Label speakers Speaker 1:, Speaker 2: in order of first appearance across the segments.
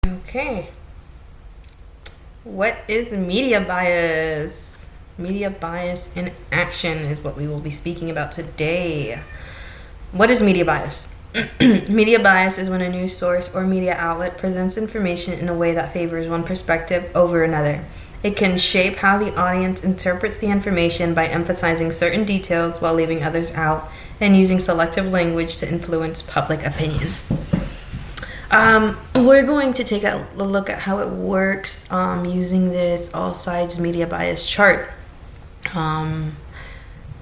Speaker 1: Okay. What is media bias? Media bias in action is what we will be speaking about today. What is media bias? Media bias is when a news source or media outlet presents information in a way that favors one perspective over another. It can shape how the audience interprets the information by emphasizing certain details while leaving others out and using selective language to influence public opinion. We're going to take a look at how it works using this all sides media bias chart.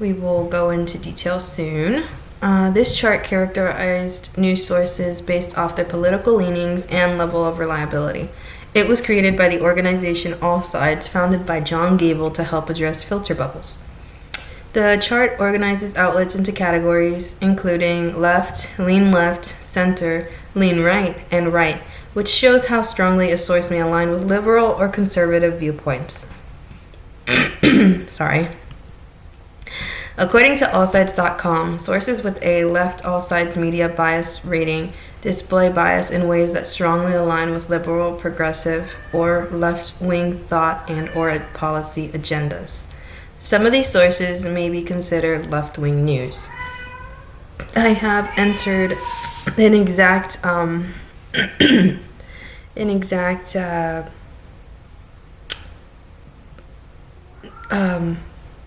Speaker 1: We will go into detail soon. This chart characterized news sources based off their political leanings and level of reliability. It was created by the organization All Sides, founded by John Gable to help address filter bubbles. The chart organizes outlets into categories including left, center, lean right, and right, which shows how strongly a source may align with liberal or conservative viewpoints. Sorry. According to allsides.com, sources with a left all sides media bias rating display bias in ways that strongly align with liberal, progressive, or left-wing thought and or policy agendas. Some of these sources may be considered left-wing news. I have entered an exact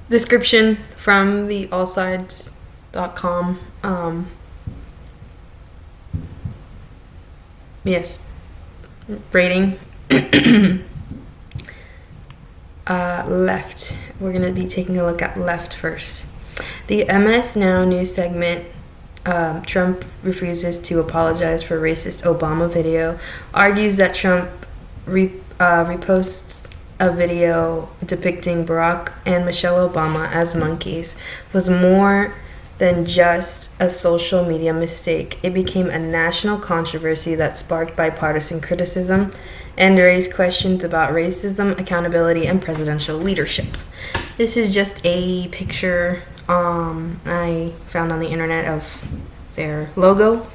Speaker 1: description from the allsides.com. Yes, rating. Left. We're going to be taking a look at left first. The MS Now news segment, Trump refuses to apologize for racist Obama video, argues that Trump reposts a video depicting Barack and Michelle Obama as monkeys was more than just a social media mistake. It became a national controversy that sparked bipartisan criticism and raised questions about racism, accountability, and presidential leadership. This is just a picture I found on the internet of their logo.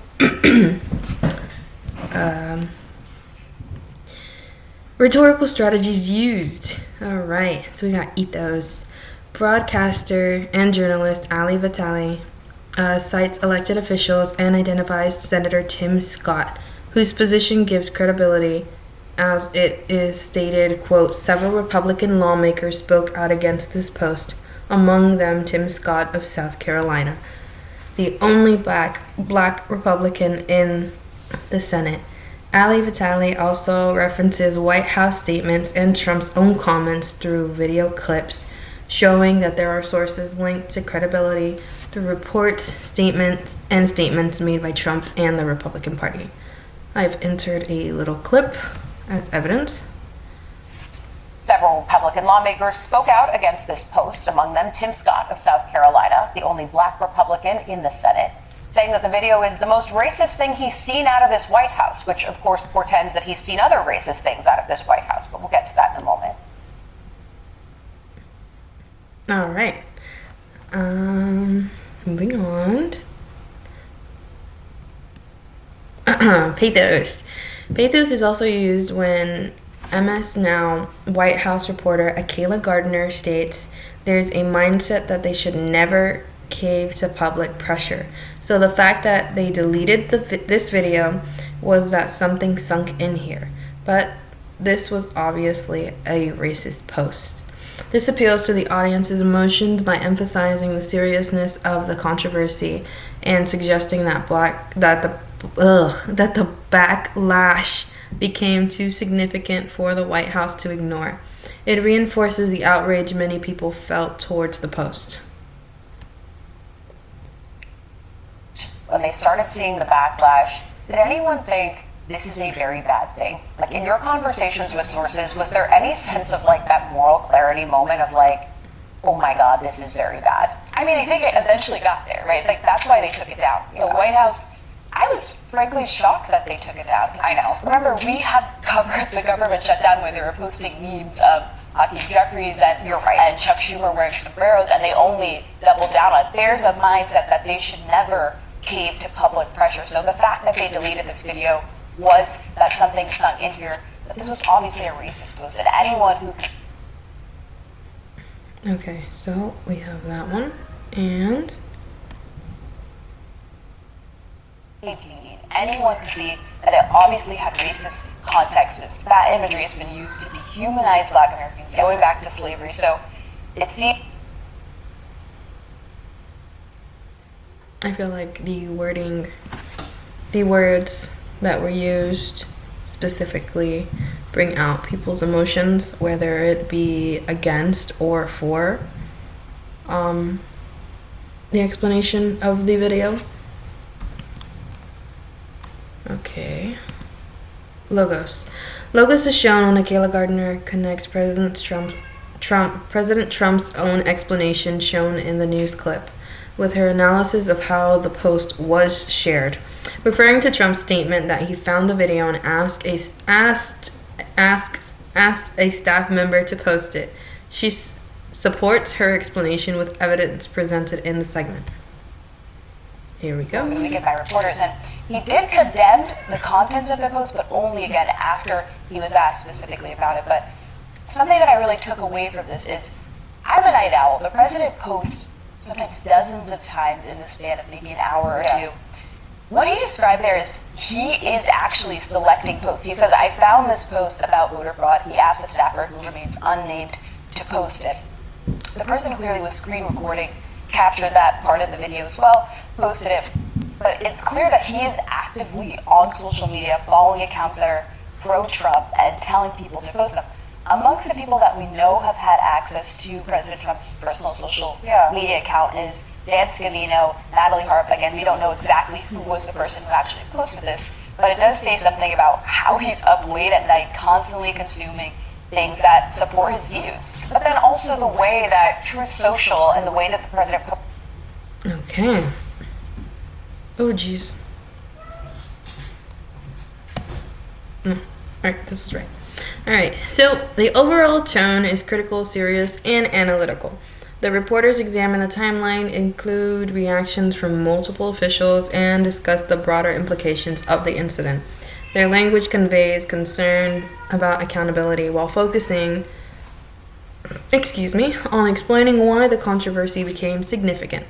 Speaker 1: Rhetorical strategies used. All right, so we got ethos. Broadcaster and journalist Ali Vitale cites elected officials and identifies Senator Tim Scott, whose position gives credibility, as it is stated, quote, several Republican lawmakers spoke out against this post, among them Tim Scott of South Carolina, the only black Republican in the Senate. Ali Vitale also references White House statements and Trump's own comments through video clips, showing that there are sources linked to credibility through reports, statements made by Trump and the Republican Party. I've entered a little clip as evidence.
Speaker 2: Several Republican lawmakers spoke out against this post, among them Tim Scott of South Carolina, the only black Republican in the Senate, saying that the video is the most racist thing he's seen out of this White House, which of course portends that he's seen other racist things out of this White House, but we'll get to that in a moment.
Speaker 1: All right. Moving on. Pathos. Pathos is also used when MS Now White House reporter Akela Gardner states there's a mindset that they should never cave to public pressure. So the fact that they deleted this video was that something sunk in here. But this was obviously a racist post. This appeals to the audience's emotions by emphasizing the seriousness of the controversy and suggesting that the backlash became too significant for the White House to ignore. It reinforces the outrage many people felt towards the post.
Speaker 2: When they started seeing the backlash, did anyone think this is a very bad thing? Like, in your conversations with sources, was there any sense of like that moral clarity moment of like, oh my God, this is very bad?
Speaker 3: I mean, I think it eventually got there, right? Like, that's why they took it down. The White House, I was frankly shocked that they took it down.
Speaker 2: I know.
Speaker 3: Remember, we had covered the government shutdown where they were posting memes of Hakeem Jeffries and Chuck Schumer wearing sombreros, and they only doubled down on it. There's a mindset that they should never cave to public pressure. So the fact that they deleted this video was that something sunk in here, that this was obviously a racist post, and anyone who...
Speaker 1: Okay, so we have that one, and...
Speaker 3: anyone could see that it obviously had racist contexts. That imagery has been used to dehumanize Black Americans going back to slavery. So it seems...
Speaker 1: I feel like the words that were used specifically bring out people's emotions, whether it be against or for the explanation of the video. Okay. Logos. Logos is shown when Akela Gardner connects President Trump's own explanation shown in the news clip with her analysis of how the post was shared, referring to Trump's statement that he found the video and asked a staff member to post it. She supports her explanation with evidence presented in the segment. Here we go.
Speaker 3: Weekend by reporters, and he did condemn the contents of the post, but only again after he was asked specifically about it. But something that I really took away from this is, I'm a night owl. The president posts sometimes dozens of times in the span of maybe an hour or two. What he described there is he is actually selecting posts. He says, I found this post about voter fraud. He asked a staffer who remains unnamed to post it. The person clearly was screen recording, captured that part of the video as well, posted it. But it's clear that he is actively on social media following accounts that are pro-Trump and telling people to post them. Amongst the people that we know have had access to President Trump's personal social media account is Dan Scavino, Natalie Harp. Again, we don't know exactly who was the person who actually posted this, but it does say something about how he's up late at night constantly consuming things that support his views.
Speaker 2: But then also the way that Truth Social and the way that the president...
Speaker 1: Okay. Oh, jeez. No. Alright, this is right. Alright, so the overall tone is critical, serious, and analytical. The reporters examine the timeline, include reactions from multiple officials, and discuss the broader implications of the incident. Their language conveys concern about accountability while focusing, on explaining why the controversy became significant.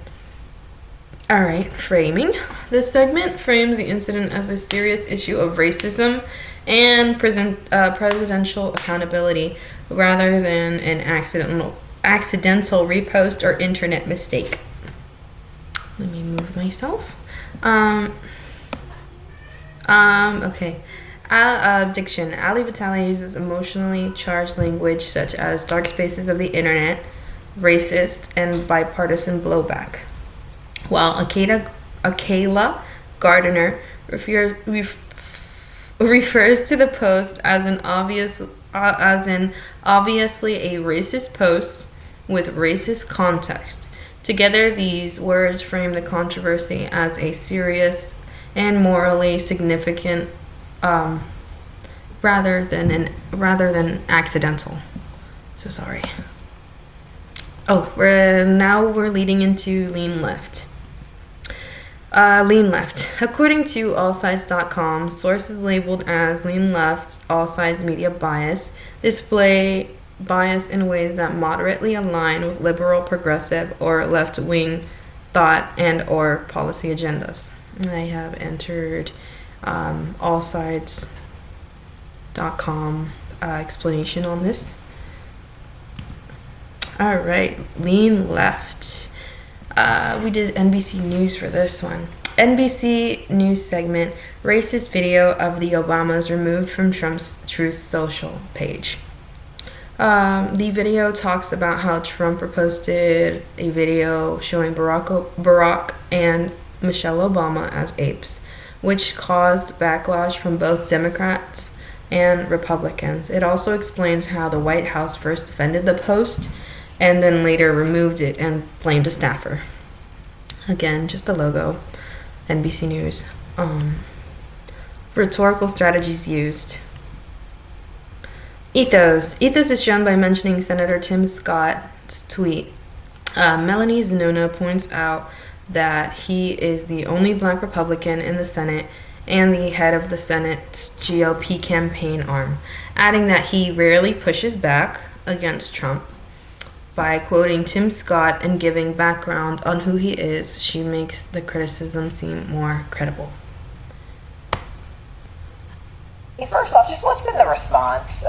Speaker 1: Alright, framing. This segment frames the incident as a serious issue of racism and presidential accountability rather than an accidental repost or internet mistake. Let me move myself. Okay. Diction. Ali Vitale uses emotionally charged language such as dark spaces of the internet, racist, and bipartisan blowback. While Akela Gardner refers to the post as an obviously a racist post with racist context. Together, these words frame the controversy as a serious and morally significant, rather than accidental. So sorry. Oh, we're leading into lean left. Lean left. According to allsides.com, sources labeled as lean left, all sides media bias, display bias in ways that moderately align with liberal, progressive, or left-wing thought and or policy agendas. I have entered allsides.com explanation on this. All right, lean left. We did NBC News for this one. NBC News segment, racist video of the Obamas removed from Trump's Truth Social page. The video talks about how Trump reposted a video showing Barack and Michelle Obama as apes, which caused backlash from both Democrats and Republicans. It also explains how the White House first defended the post and then later removed it and blamed a staffer. Again, just the logo. NBC News. Rhetorical strategies used. Ethos. Ethos is shown by mentioning Senator Tim Scott's tweet. Melanie Zanona points out that he is the only Black Republican in the Senate and the head of the Senate's GOP campaign arm, adding that he rarely pushes back against Trump. By quoting Tim Scott and giving background on who he is, she makes the criticism seem more credible.
Speaker 2: First off, just what's been the response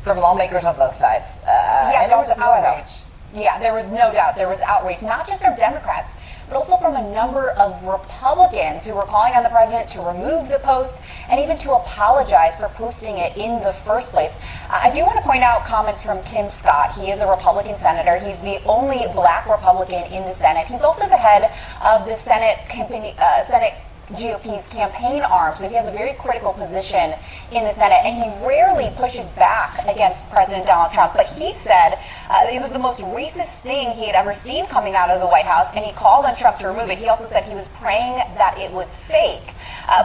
Speaker 2: from lawmakers on both sides?
Speaker 3: Yeah, there was outrage.
Speaker 2: Yeah, there was no doubt. There was outrage, not just from Democrats, but also from a number of Republicans who were calling on the president to remove the post and even to apologize for posting it in the first place. I do want to point out comments from Tim Scott. He is a Republican senator. He's the only black Republican in the Senate. He's also the head of the Senate GOP's campaign arm, so he has a very critical position in the Senate, and he rarely pushes back against President Donald Trump. But he said it was the most racist thing he had ever seen coming out of the White House, and he called on Trump to remove it. He also said he was praying that it was fake.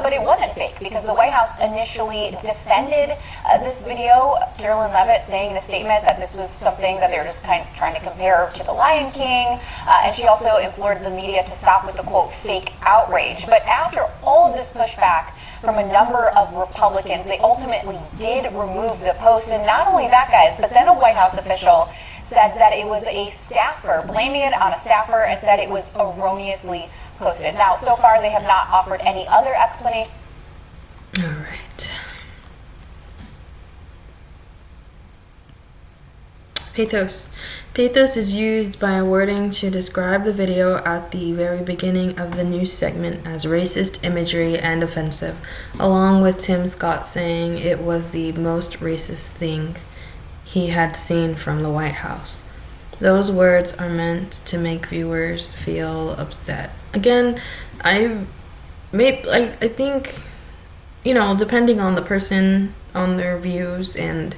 Speaker 2: But it wasn't fake, because the White House initially defended this video. Carolyn Leavitt saying in a statement that this was something that they were just kind of trying to compare to The Lion King. And she also implored the media to stop with the, quote, fake outrage. But after all of this pushback from a number of Republicans, they ultimately did remove the post. And not only that, guys, but then a White House official said that it was a staffer, blaming it on a staffer, and said it was erroneously posted. Now, so far, they have not offered any other explanation.
Speaker 1: All right. Pathos. Pathos is used by a wording to describe the video at the very beginning of the news segment as racist imagery and offensive, along with Tim Scott saying it was the most racist thing he had seen from the White House. Those words are meant to make viewers feel upset. Again, I think, depending on the person, on their views, and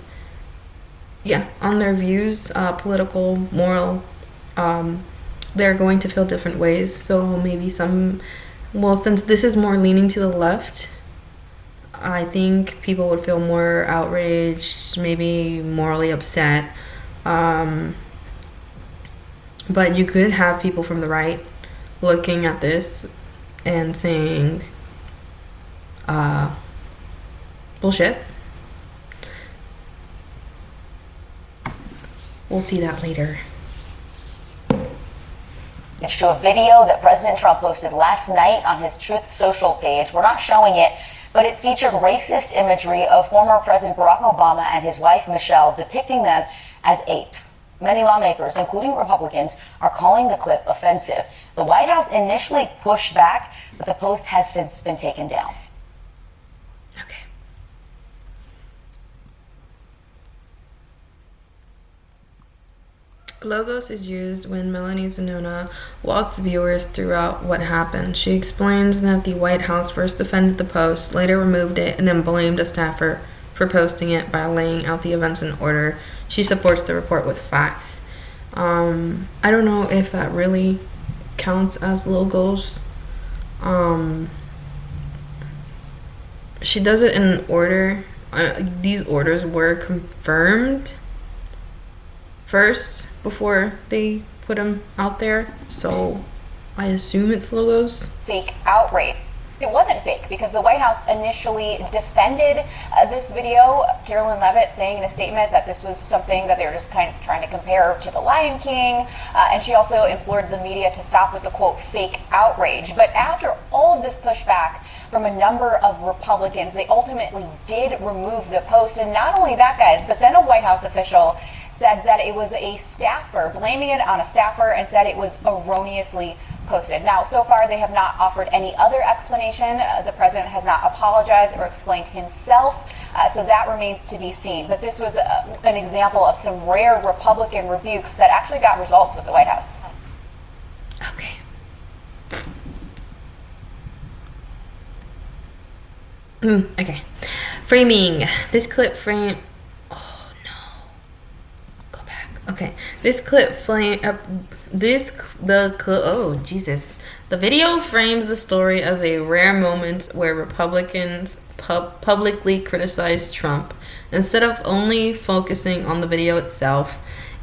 Speaker 1: political, moral, they're going to feel different ways. So maybe since this is more leaning to the left, I think people would feel more outraged, maybe morally upset. But you could have people from the right looking at this and saying, bullshit. We'll see that later.
Speaker 2: It's to a video that President Trump posted last night on his Truth Social page. We're not showing it, but it featured racist imagery of former President Barack Obama and his wife Michelle, depicting them as apes. Many lawmakers, including Republicans, are calling the clip offensive. The White House initially pushed back, but the post has since been taken down.
Speaker 1: Okay. Logos is used when Melanie Zanona walks viewers throughout what happened. She explains that the White House first defended the post, later removed it, and then blamed a staffer for posting it by laying out the events in order. She supports the report with facts. I don't know if that really counts as logos. She does it in order. These orders were confirmed first before they put them out there, so I assume it's logos.
Speaker 2: Fake outrage. It wasn't fake, because the White House initially defended this video. Carolyn Leavitt saying in a statement that this was something that they were just kind of trying to compare to The Lion King. And she also implored the media to stop with the, quote, fake outrage. But after all of this pushback from a number of Republicans, they ultimately did remove the post. And not only that, guys, but then a White House official said that it was a staffer, blaming it on a staffer, and said it was erroneously posted. Now, so far, they have not offered any other explanation. The president has not apologized or explained himself, so that remains to be seen. But this was an example of some rare Republican rebukes that actually got results with the White House.
Speaker 1: Okay. Okay. Framing. This clip frame... Oh, no. Go back. Okay. This clip frame... Oh, Jesus. The video frames the story as a rare moment where Republicans publicly criticize Trump. Instead of only focusing on the video itself,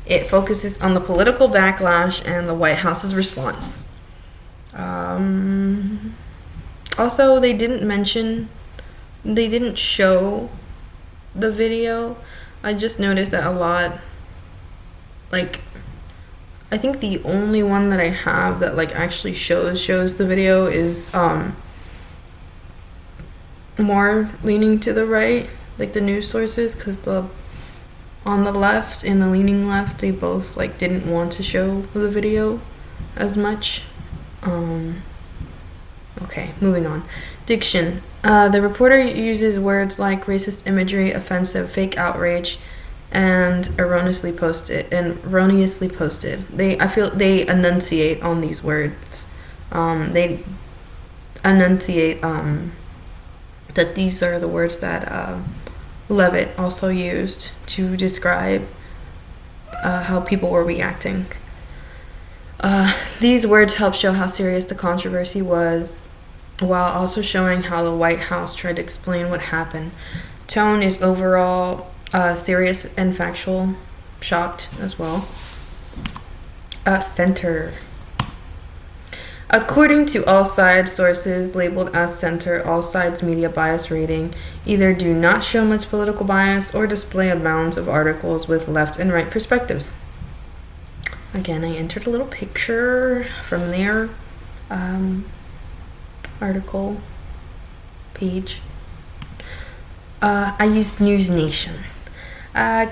Speaker 1: it focuses on the political backlash and the White House's response. Also, they didn't show the video. I just noticed that a lot, like, I think the only one that I have that like actually shows the video is more leaning to the right, like the news sources, because the on the left and the leaning left, they both like didn't want to show the video as much. Okay, moving on. Diction. The reporter uses words like racist imagery, offensive, fake outrage, and erroneously posted. I feel they enunciate on these words. They enunciate that these are the words that Levitt also used to describe how people were reacting. These words help show how serious the controversy was, while also showing how the White House tried to explain what happened. Tone is overall serious and factual, shocked as well. Center. According to all sides, sources labeled as center, all sides media bias rating either do not show much political bias or display a balance of articles with left and right perspectives. Again, I entered a little picture from their article page. I used News Nation.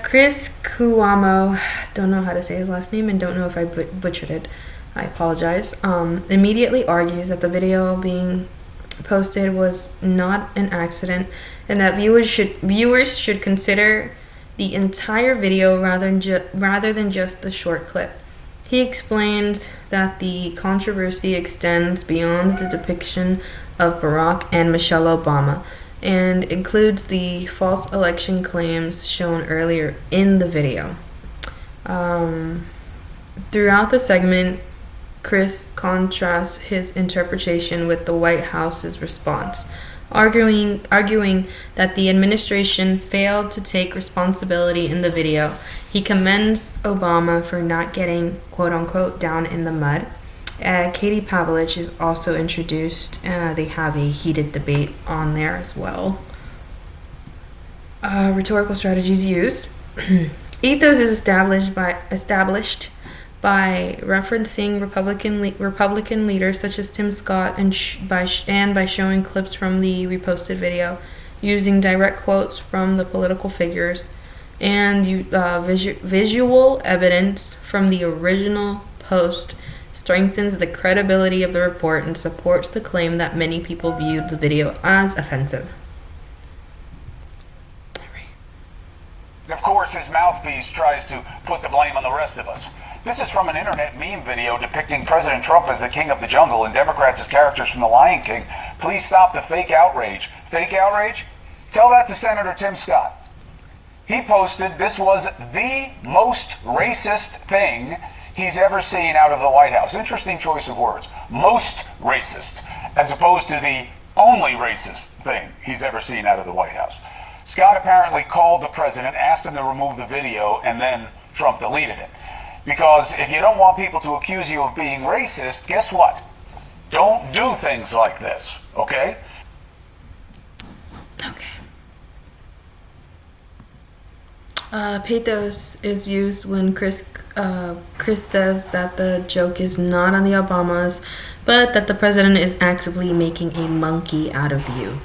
Speaker 1: Chris Cuomo, don't know how to say his last name and don't know if I butchered it. I apologize. Immediately argues that the video being posted was not an accident and that viewers should consider the entire video rather than just the short clip. He explains that the controversy extends beyond the depiction of Barack and Michelle Obama and includes the false election claims shown earlier in the video. Throughout the segment, Chris contrasts his interpretation with the White House's response, arguing that the administration failed to take responsibility in the video. He commends Obama for not getting quote-unquote down in the mud. Katie Pavlich is also introduced. They have a heated debate on there as well. Rhetorical strategies used. Ethos is established by referencing Republican leaders such as Tim Scott and by showing clips from the reposted video, using direct quotes from the political figures, and visual evidence from the original post strengthens the credibility of the report and supports the claim that many people viewed the video as offensive.
Speaker 4: Of course, his mouthpiece tries to put the blame on the rest of us. This is from an internet meme video depicting President Trump as the king of the jungle and Democrats as characters from The Lion King. Please stop the fake outrage. Fake outrage? Tell that to Senator Tim Scott. He posted this was the most racist thing he's ever seen out of the White House. Interesting choice of words. Most racist, as opposed to the only racist thing he's ever seen out of the White House. Scott apparently called the president, asked him to remove the video, and then Trump deleted it. Because if you don't want people to accuse you of being racist, guess what? Don't do things like this, okay?
Speaker 1: Okay. Pathos is used when Chris says that the joke is not on the Obamas, but that the president is actively making a monkey out of you.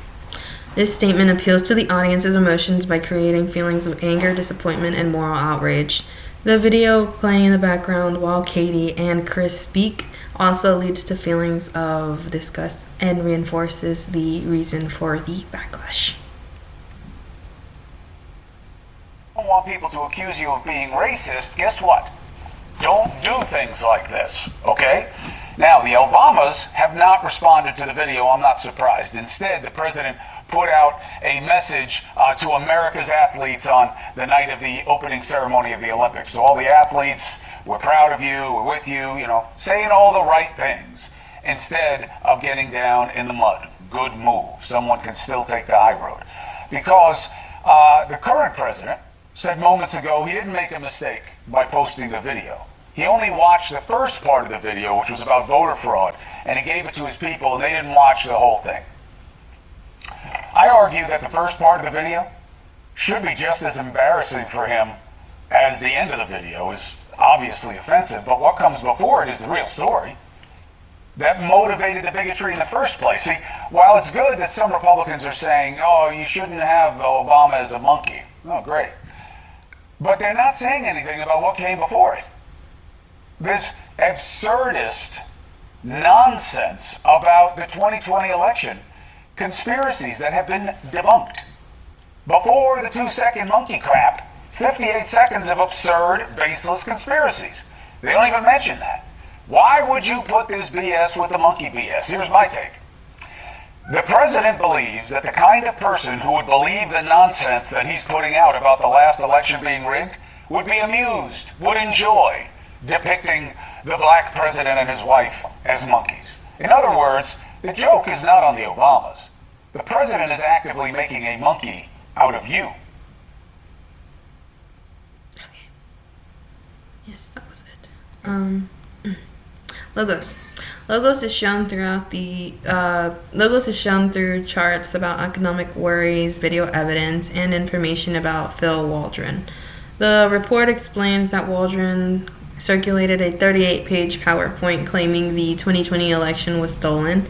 Speaker 1: This statement appeals to the audience's emotions by creating feelings of anger, disappointment, and moral outrage. The video playing in the background while Katie and Chris speak also leads to feelings of disgust and reinforces the reason for the backlash.
Speaker 4: Don't want people to accuse you of being racist, guess what? Don't do things like this, okay? Now, the Obamas have not responded to the video. I'm not surprised. Instead, the president put out a message to America's athletes on the night of the opening ceremony of the Olympics. So all the athletes, we're proud of you, we're with you, saying all the right things instead of getting down in the mud. Good move. Someone can still take the high road. Because the current president said moments ago he didn't make a mistake by posting the video. He only watched the first part of the video, which was about voter fraud, and he gave it to his people, and they didn't watch the whole thing. I argue that the first part of the video should be just as embarrassing for him as the end of the video is obviously offensive, but what comes before it is the real story that motivated the bigotry in the first place. See, while it's good that some Republicans are saying, oh, you shouldn't have Obama as a monkey. Oh, great. But they're not saying anything about what came before it. This absurdist nonsense about the 2020 election, conspiracies that have been debunked. Before the 2-second monkey crap, 58 seconds of absurd, baseless conspiracies. They don't even mention that. Why would you put this BS with the monkey BS? Here's my take. The president believes that the kind of person who would believe the nonsense that he's putting out about the last election being rigged would be amused, would enjoy depicting the black president and his wife as monkeys. In other words, the joke is not on the Obamas. The president is actively making a monkey out of you.
Speaker 1: Okay. Yes, that was it. Logos. Logos is shown throughout the Logos is shown through charts about economic worries, video evidence, and information about Phil Waldron. The report explains that Waldron circulated a 38-page PowerPoint claiming the 2020 election was stolen,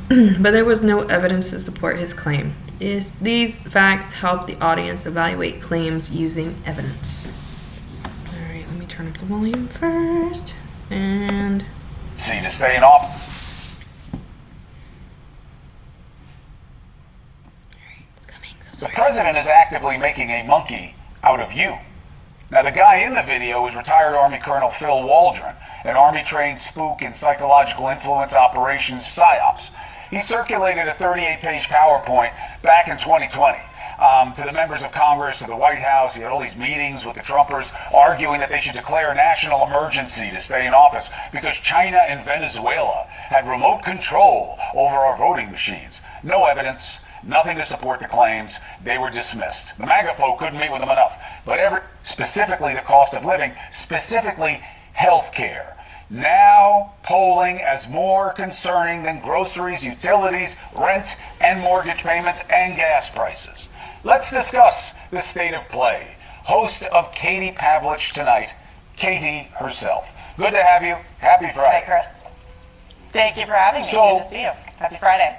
Speaker 1: but there was no evidence to support his claim. These facts help the audience evaluate claims using evidence. All right, let me turn up the volume first. And
Speaker 4: see to stay in office.
Speaker 1: Alright, it's coming. So
Speaker 4: The
Speaker 1: sorry.
Speaker 4: president is actively making a monkey out of you. Now, the guy in the video is retired Army Colonel Phil Waldron, an Army-trained spook in psychological influence operations PSYOPs. He circulated a 38-page PowerPoint back in 2020. To the members of Congress, to the White House. He had all these meetings with the Trumpers arguing that they should declare a national emergency to stay in office because China and Venezuela had remote control over our voting machines. No evidence, nothing to support the claims. They were dismissed. The MAGA folk couldn't meet with them enough. But specifically the cost of living, specifically health care. Now polling as more concerning than groceries, utilities, rent, and mortgage payments, and gas prices. Let's discuss the state of play. Host of Katie Pavlich tonight, Katie herself. Good to have you. Happy Friday.
Speaker 5: Hi, Chris. Thank you for having me.
Speaker 4: So-
Speaker 5: Good to see you. Happy Friday.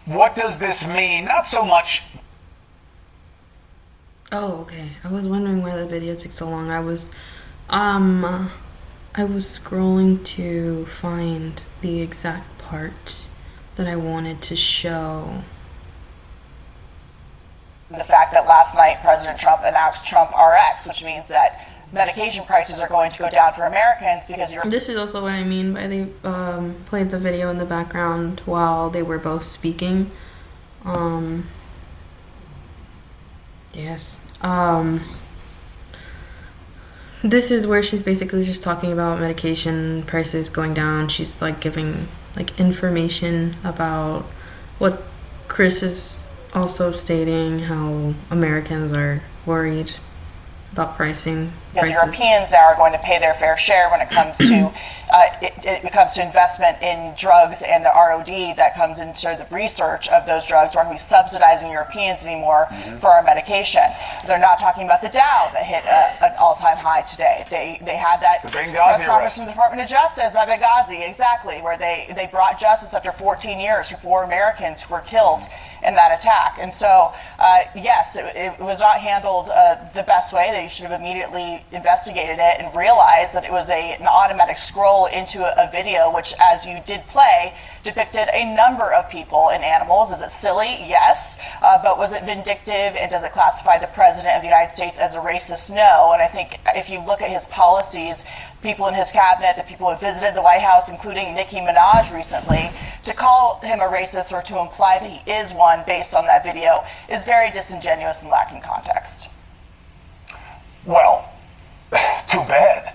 Speaker 4: What does this mean? Not so much.
Speaker 1: Oh, okay. I was wondering why the video took so long. I was scrolling to find the exact part that I wanted to show.
Speaker 5: The fact that last night President Trump announced Trump RX, which means that medication prices are going to go down for Americans because you're.
Speaker 1: This is also what I mean by they played the video in the background while they were both speaking. Yes. This is where she's basically just talking about medication prices going down. She's like giving like information about what Chris is also stating, how Americans are worried about pricing.
Speaker 5: Because
Speaker 1: prices.
Speaker 5: Europeans now are going to pay their fair share when it comes to it comes to investment in drugs and the ROD that comes into the research of those drugs. We're going to be subsidizing Europeans anymore for our medication. They're not talking about the Dow that hit an all-time high today. They had that
Speaker 4: The Benghazi
Speaker 5: press conference
Speaker 4: arrest.
Speaker 5: from the Department of Justice by Benghazi, exactly, where they brought justice after 14 years for 4 Americans who were killed in that attack. And so, yes, it was not handled the best way. They should have immediately investigated it and realized that it was an automatic scroll into a video, which, as you did play, depicted a number of people and animals. Is it silly? Yes. But was it vindictive, and does it classify the President of the United States as a racist? No. And I think if you look at his policies, people in his cabinet, the people who visited the White House, including Nicki Minaj recently, to call him a racist or to imply that he is one based on that video is very disingenuous and lacking context.
Speaker 4: Well, too bad.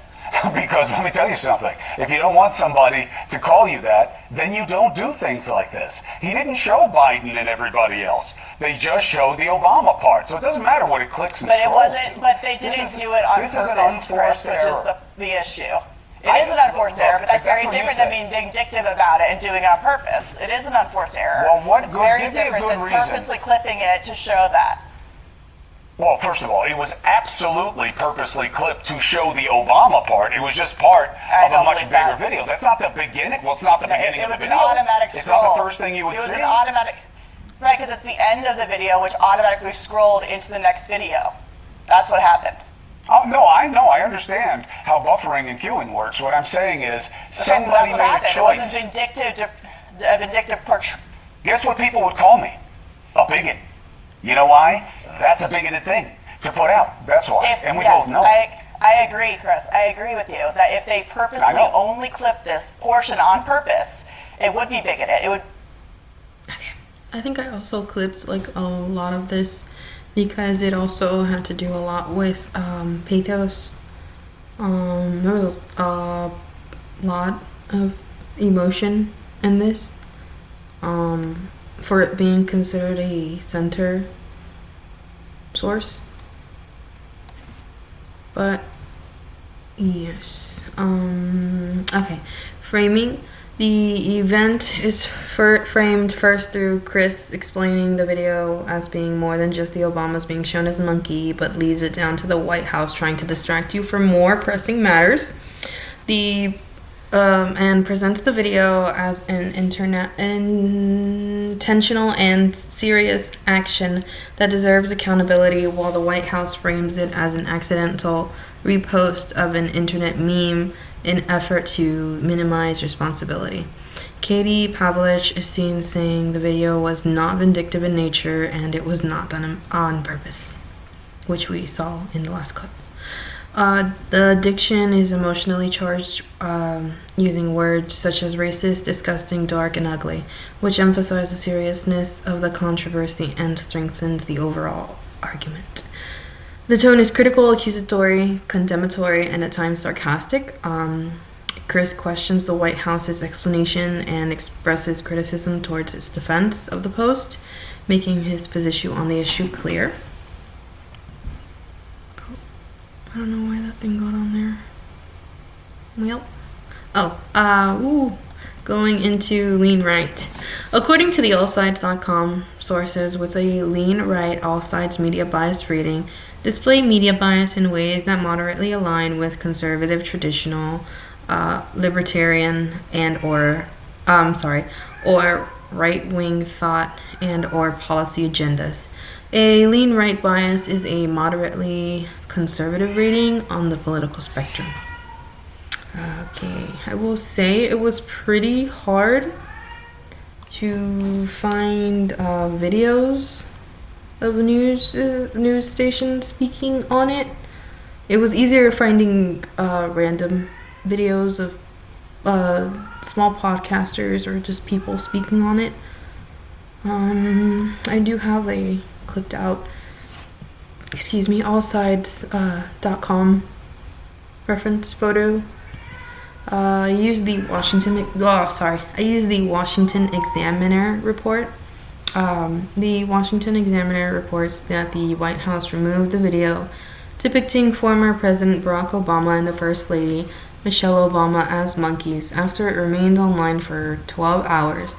Speaker 4: Because let me tell you something. If you don't want somebody to call you that, then you don't do things like this. He didn't show Biden and everybody else. They just showed the Obama part. So it doesn't matter what it clicks and
Speaker 5: But it
Speaker 4: scrolls
Speaker 5: wasn't.
Speaker 4: to.
Speaker 5: But they didn't do it on
Speaker 4: this is an
Speaker 5: purpose, Chris,
Speaker 4: unforced
Speaker 5: which is
Speaker 4: error.
Speaker 5: the issue. It is an unforced error, but that's very
Speaker 4: what you
Speaker 5: different than
Speaker 4: said.
Speaker 5: being vindictive about it and doing it on purpose. It is an unforced error.
Speaker 4: Well, what
Speaker 5: it's
Speaker 4: good-
Speaker 5: very
Speaker 4: give me a
Speaker 5: different
Speaker 4: good
Speaker 5: than
Speaker 4: reason.
Speaker 5: purposely clipping it to show that.
Speaker 4: Well, first of all, it was absolutely purposely clipped to show the Obama part. It was just part of a much bigger
Speaker 5: that.
Speaker 4: video. That's not the beginning. Well, it's not the beginning
Speaker 5: It
Speaker 4: of the
Speaker 5: was an
Speaker 4: video.
Speaker 5: automatic
Speaker 4: It's
Speaker 5: scroll.
Speaker 4: not the first thing you would
Speaker 5: It was
Speaker 4: see.
Speaker 5: an automatic, right? Because it's the end of the video, which automatically scrolled into the next video. That's what happened.
Speaker 4: Oh, no, I know. I understand how buffering and queuing works. What I'm saying is
Speaker 5: Okay, so
Speaker 4: somebody
Speaker 5: that's what
Speaker 4: made a
Speaker 5: happened. It
Speaker 4: choice.
Speaker 5: wasn't a vindictive portrayal.
Speaker 4: Guess what people would call me? A bigot. You know why? That's a bigoted thing to put out. That's why. And we both know.
Speaker 5: I agree, Chris. I agree with you that if they
Speaker 4: I
Speaker 5: purposely
Speaker 4: know.
Speaker 5: only clip this portion on purpose, it would be bigoted. It would.
Speaker 1: Okay. I think I also clipped like a lot of this because it also had to do a lot with pathos. There was a lot of emotion in this. For it being considered a center source. But yes. Okay. Framing. The event is framed first through Chris explaining the video as being more than just the Obamas being shown as a monkey, but leads it down to the White House trying to distract you from more pressing matters. And presents the video as an intentional and serious action that deserves accountability, while the White House frames it as an accidental repost of an internet meme in effort to minimize responsibility. Katie Pavlich is seen saying the video was not vindictive in nature and it was not done on purpose, which we saw in the last clip. The diction is emotionally charged, using words such as racist, disgusting, dark, and ugly, which emphasize the seriousness of the controversy and strengthens the overall argument. The tone is critical, accusatory, condemnatory, and at times sarcastic. Chris questions the White House's explanation and expresses criticism towards its defense of the post, making his position on the issue clear. I don't know why that thing got on there. Well, going into lean right. According to the allsides.com sources with a lean right, all sides media bias rating, display media bias in ways that moderately align with conservative, traditional, libertarian, or right-wing thought and or policy agendas. A lean right bias is a moderately conservative rating on the political spectrum. Okay, I will say it was pretty hard to find videos of a news station speaking on it. It was easier finding random videos of small podcasters or just people speaking on it. I do have a clipped out, allsides.com reference photo. I used the Washington Examiner report. The Washington Examiner reports that the White House removed the video depicting former President Barack Obama and the First Lady, Michelle Obama, as monkeys after it remained online for 12 hours.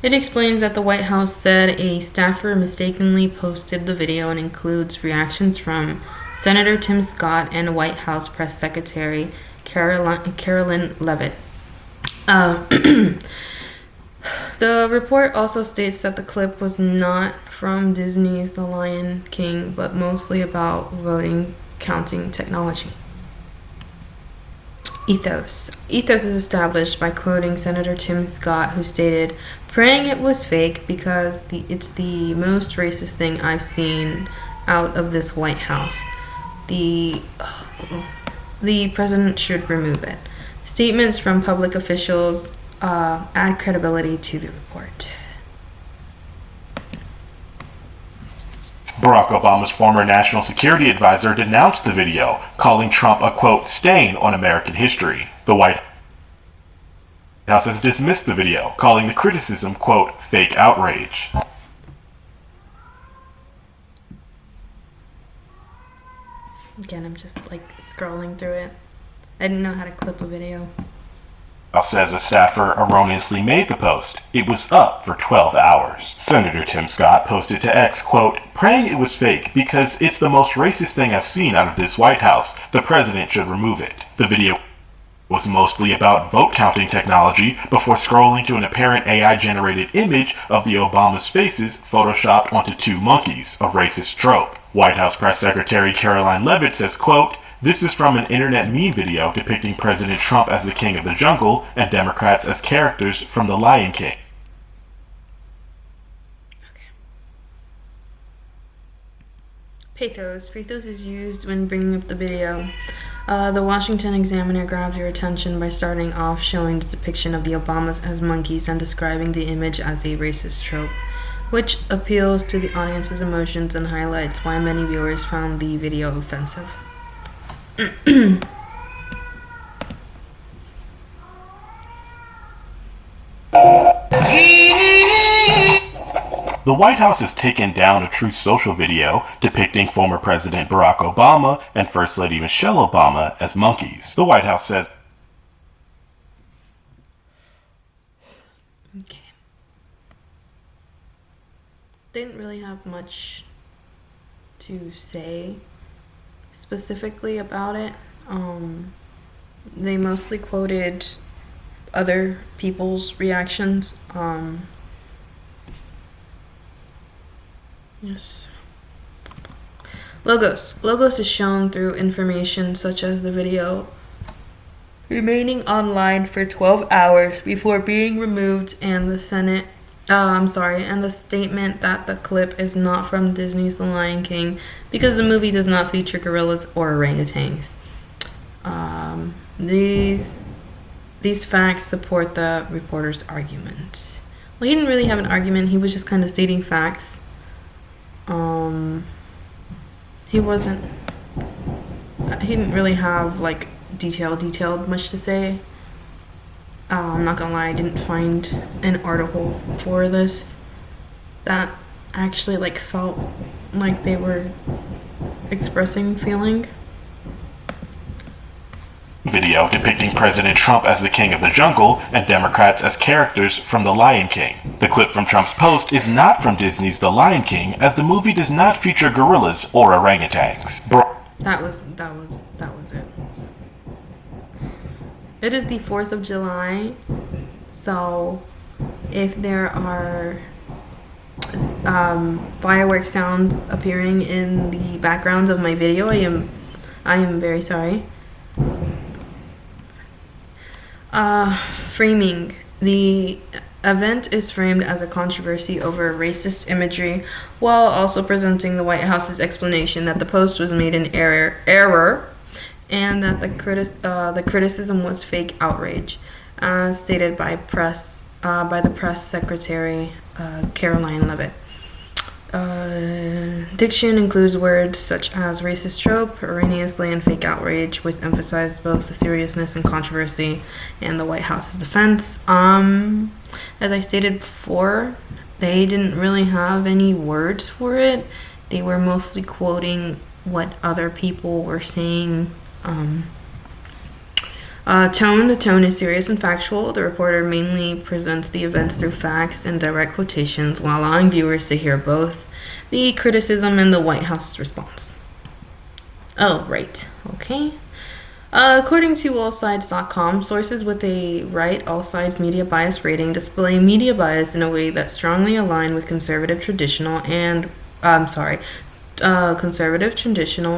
Speaker 1: It explains that the White House said a staffer mistakenly posted the video and includes reactions from Senator Tim Scott and White House Press Secretary Carolyn Leavitt. The report also states that the clip was not from Disney's The Lion King, but mostly about voting counting technology. Ethos. Ethos is established by quoting Senator Tim Scott, who stated, "Praying it was fake because it's the most racist thing I've seen out of this White House. The president should remove it." Statements from public officials add credibility to the report.
Speaker 6: Barack Obama's former national security advisor denounced the video, calling Trump a, quote, stain on American history. The White House has dismissed the video, calling the criticism, quote, fake outrage.
Speaker 1: Again, I'm just like scrolling through it. I didn't know how to clip a video.
Speaker 6: Says a staffer erroneously made the post. It was up for 12 hours. Senator Tim Scott posted to X, quote, "Praying it was fake because it's the most racist thing I've seen out of this White House. The president should remove it." The video was mostly about vote counting technology before scrolling to an apparent AI-generated image of the Obama's faces photoshopped onto two monkeys, a racist trope. White House Press Secretary Caroline Leavitt says, quote, "This is from an internet meme video depicting President Trump as the king of the jungle and Democrats as characters from The Lion King."
Speaker 1: Pathos. Pathos is used when bringing up the video. The Washington Examiner grabs your attention by starting off showing the depiction of the Obamas as monkeys and describing the image as a racist trope, which appeals to the audience's emotions and highlights why many viewers found the video offensive.
Speaker 6: The White House has taken down a Truth Social video depicting former President Barack Obama and First Lady Michelle Obama as monkeys. The White House says,
Speaker 1: Okay. Didn't really have much to say specifically about it. They mostly quoted other people's reactions. Yes. Logos. Logos is shown through information such as the video remaining online for 12 hours before being removed, and the and the statement that the clip is not from Disney's The Lion King because the movie does not feature gorillas or orangutans. These facts support the reporter's argument. Well, he didn't really have an argument. He was just kind of stating facts. He didn't really have like detailed much to say. I'm not gonna lie, I didn't find an article for this that actually like felt like they were expressing feeling.
Speaker 6: Video depicting President Trump as the king of the jungle and Democrats as characters from The Lion King. The clip from Trump's post is not from Disney's The Lion King, as the movie does not feature gorillas or orangutans.
Speaker 1: That was it. It is the 4th of July, so if there are fireworks sounds appearing in the background of my video, I am very sorry. Framing. The event is framed as a controversy over racist imagery, while also presenting the White House's explanation that the post was made in error, and that the criticism was fake outrage, as stated by the press secretary Caroline Leavitt. Diction includes words such as racist trope, erroneously, and fake outrage, which emphasize both the seriousness and controversy and the White House's defense. As I stated before, they didn't really have any words for it. They were mostly quoting what other people were saying. Tone. The tone is serious and factual. The reporter mainly presents the events through facts and direct quotations, while allowing viewers to hear both the criticism and the White House's response. Oh, right. Okay. According to allsides.com, sources with a right all sides media bias rating display media bias in a way that strongly align with conservative, traditional,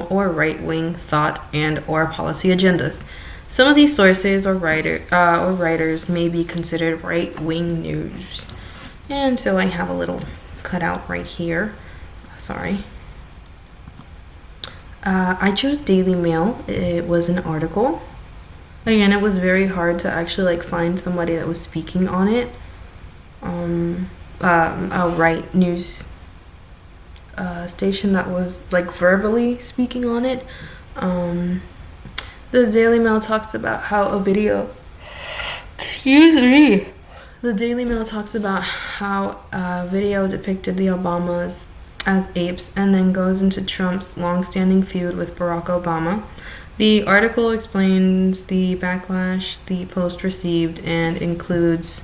Speaker 1: or right-wing thought and or policy agendas. Some of these sources or writers may be considered right-wing news. And so I have a little cutout right here. Sorry. I chose Daily Mail. It was an article. Again, it was very hard to actually find somebody that was speaking on it. A right news station that was verbally speaking on it. The Daily Mail talks about how a video. The Daily Mail talks about how a video depicted the Obamas as apes, and then goes into Trump's long-standing feud with Barack Obama. The article explains the backlash the post received and includes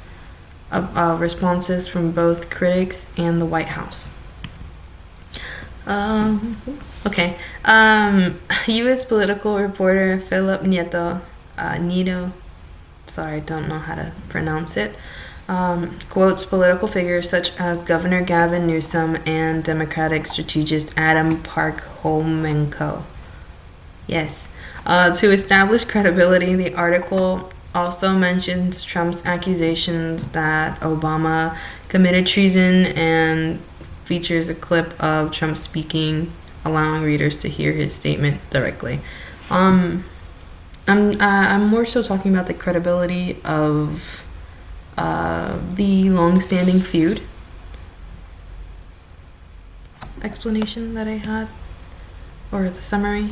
Speaker 1: responses from both critics and the White House. Okay. U.S. political reporter Philip Nieto, sorry, I don't know how to pronounce it, quotes political figures such as Governor Gavin Newsom and Democratic strategist Adam Park-Homenko. Yes. To establish credibility, the article also mentions Trump's accusations that Obama committed treason and features a clip of Trump speaking, allowing readers to hear his statement directly. I'm more so talking about the credibility of the long-standing feud explanation that I had, or the summary.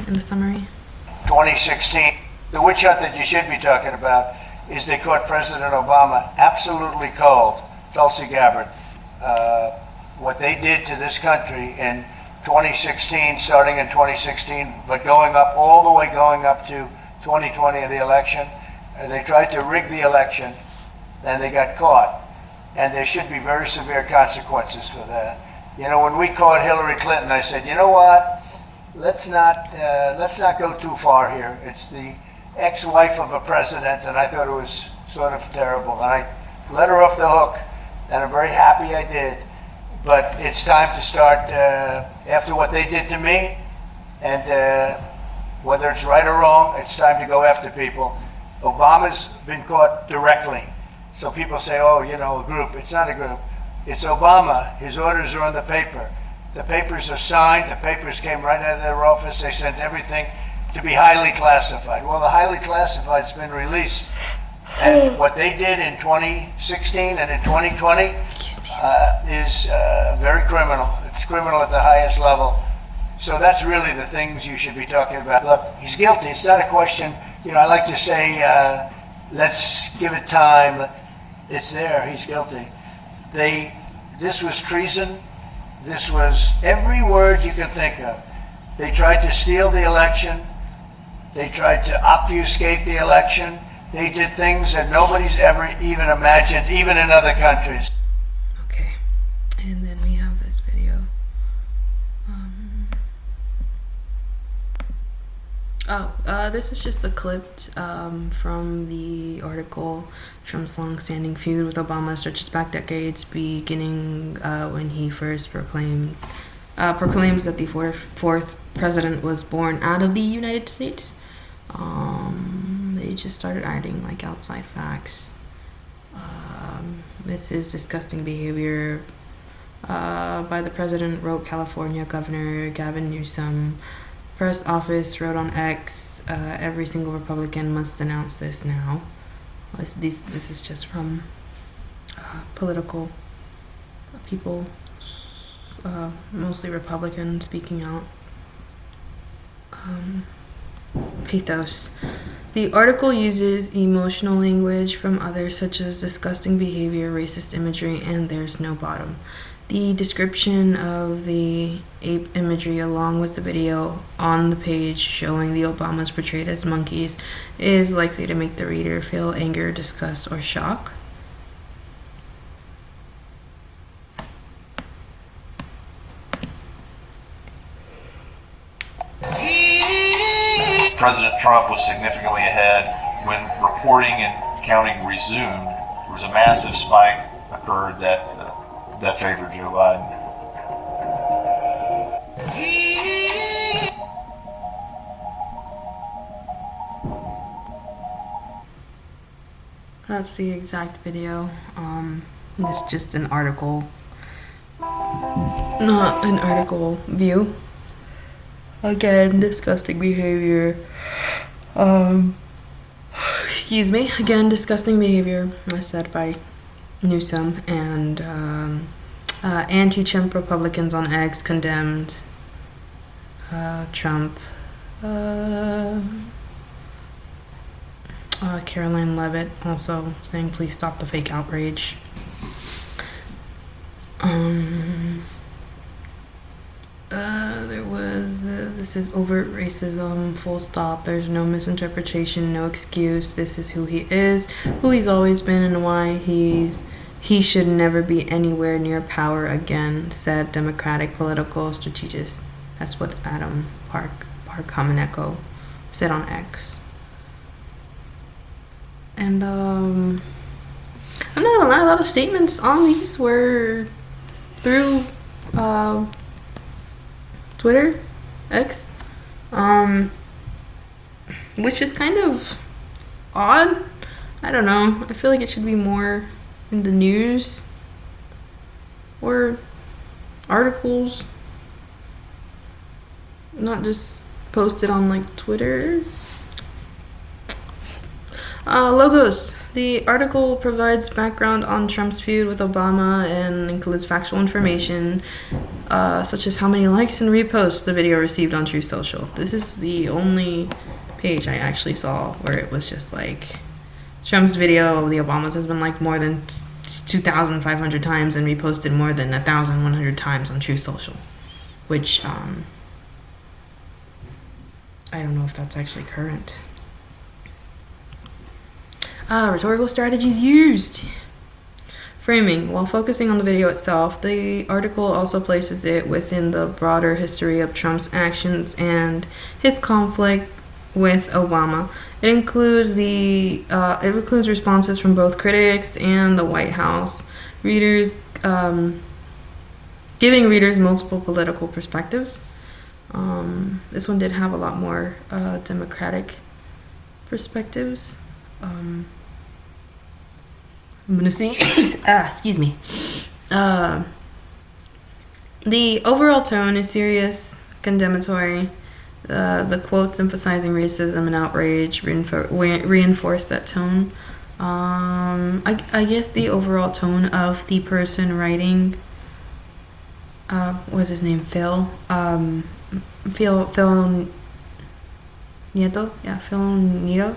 Speaker 7: 2016, the witch hunt that you should be talking about is they caught President Obama absolutely cold, Tulsi Gabbard. What they did to this country in 2016, starting in 2016, but going up to 2020 of the election, they tried to rig the election, and they got caught. And there should be very severe consequences for that. You know, when we caught Hillary Clinton, I said, you know what? Let's not go too far here. It's the ex-wife of a president, and I thought it was sort of terrible. And I let her off the hook, and I'm very happy I did. But it's time to start, after what they did to me, and whether it's right or wrong, it's time to go after people. Obama's been caught directly. So people say, oh, you know, a group. It's not a group. It's Obama. His orders are on the paper. The papers are signed. The papers came right out of their office. They sent everything to be highly classified. Well, the highly classified's been released. And what they did in 2016 and in 2020 is very criminal. It's criminal at the highest level. So that's really the things you should be talking about. Look, he's guilty. It's not a question, you know, I like to say, let's give it time. It's there. He's guilty. This was treason. This was every word you can think of. They tried to steal the election. They tried to obfuscate the election. They did things that nobody's ever even imagined, even in other countries.
Speaker 1: Okay, and then we have this video. This is just a clip from the article. Trump's long-standing feud with Obama stretches back decades, beginning when he first proclaims that the fourth president was born out of the United States. They just started adding like outside facts. This is disgusting behavior by the president, wrote California Governor Gavin Newsom. Press office wrote on X, every single Republican must announce this now. This is just from political people, mostly Republicans, speaking out. Pathos. The article uses emotional language from others such as disgusting behavior, racist imagery, and there's no bottom. The description of the ape imagery along with the video on the page showing the Obamas portrayed as monkeys is likely to make the reader feel anger, disgust, or shock.
Speaker 8: President Trump was significantly ahead when reporting and counting resumed. There was a massive spike occurred that favored Joe Biden.
Speaker 1: That's the exact video. It's just an article, not an article view. Again, disgusting behavior. Excuse me. Again, disgusting behavior, as said by Newsom, and anti-Trump Republicans on X condemned Trump. Caroline Leavitt also saying, please stop the fake outrage. There was the This is overt racism, full stop. There's no misinterpretation, no excuse. This is who he is, who he's always been, and why he should never be anywhere near power again, said Democratic political strategist. That's what Adam Parkameneko said on X. And I'm not gonna lie, a lot of statements on these were through Twitter, X, which is kind of odd. I don't know. I feel like it should be more in the news or articles, not just posted on like Twitter. Logos. The article provides background on Trump's feud with Obama and includes factual information, such as how many likes and reposts the video received on Truth Social. This is the only page I actually saw where it was just like Trump's video of the Obamas has been liked more than 2,500 times and reposted more than 1,100 times on Truth Social, which I don't know if that's actually current. Rhetorical strategies used. Framing. While focusing on the video itself, the article also places it within the broader history of Trump's actions and his conflict with Obama. It includes responses from both critics and the White House. Readers, giving readers multiple political perspectives. This one did have a lot more Democratic perspectives. I'm gonna see. Excuse me. The overall tone is serious, condemnatory. The quotes emphasizing racism and outrage reinforce that tone. I guess the overall tone of the person writing, what's his name? Phil Nieto? Yeah, Phil Nieto.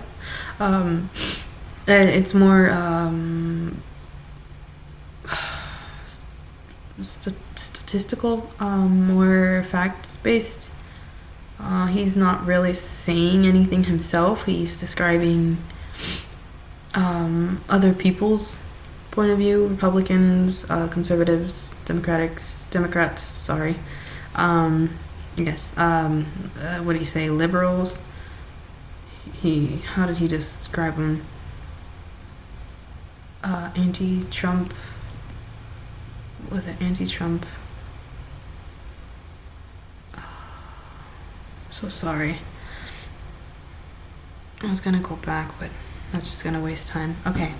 Speaker 1: It's more statistical, more facts-based. He's not really saying anything himself. He's describing other people's point of view, Republicans, conservatives, Democrats, sorry. Yes, what do you say, liberals? How did he describe them? Anti-Trump. Was it anti-Trump? So sorry. I was gonna go back, but that's just gonna waste time. Okay.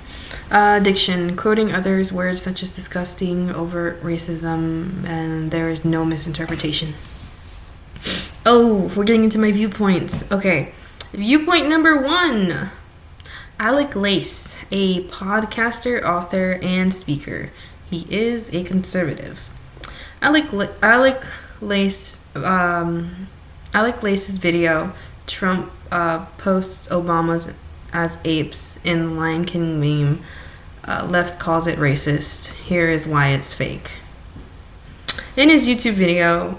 Speaker 1: Diction. Quoting others' words such as disgusting, overt racism, and there is no misinterpretation. Oh, we're getting into my viewpoints. Okay. Viewpoint number 1. Alec Lace, a podcaster, author, and speaker. He is a conservative. Alec Lace's video, Trump posts Obama's as apes in the Lion King meme. Left calls it racist. Here is why it's fake. In his YouTube video,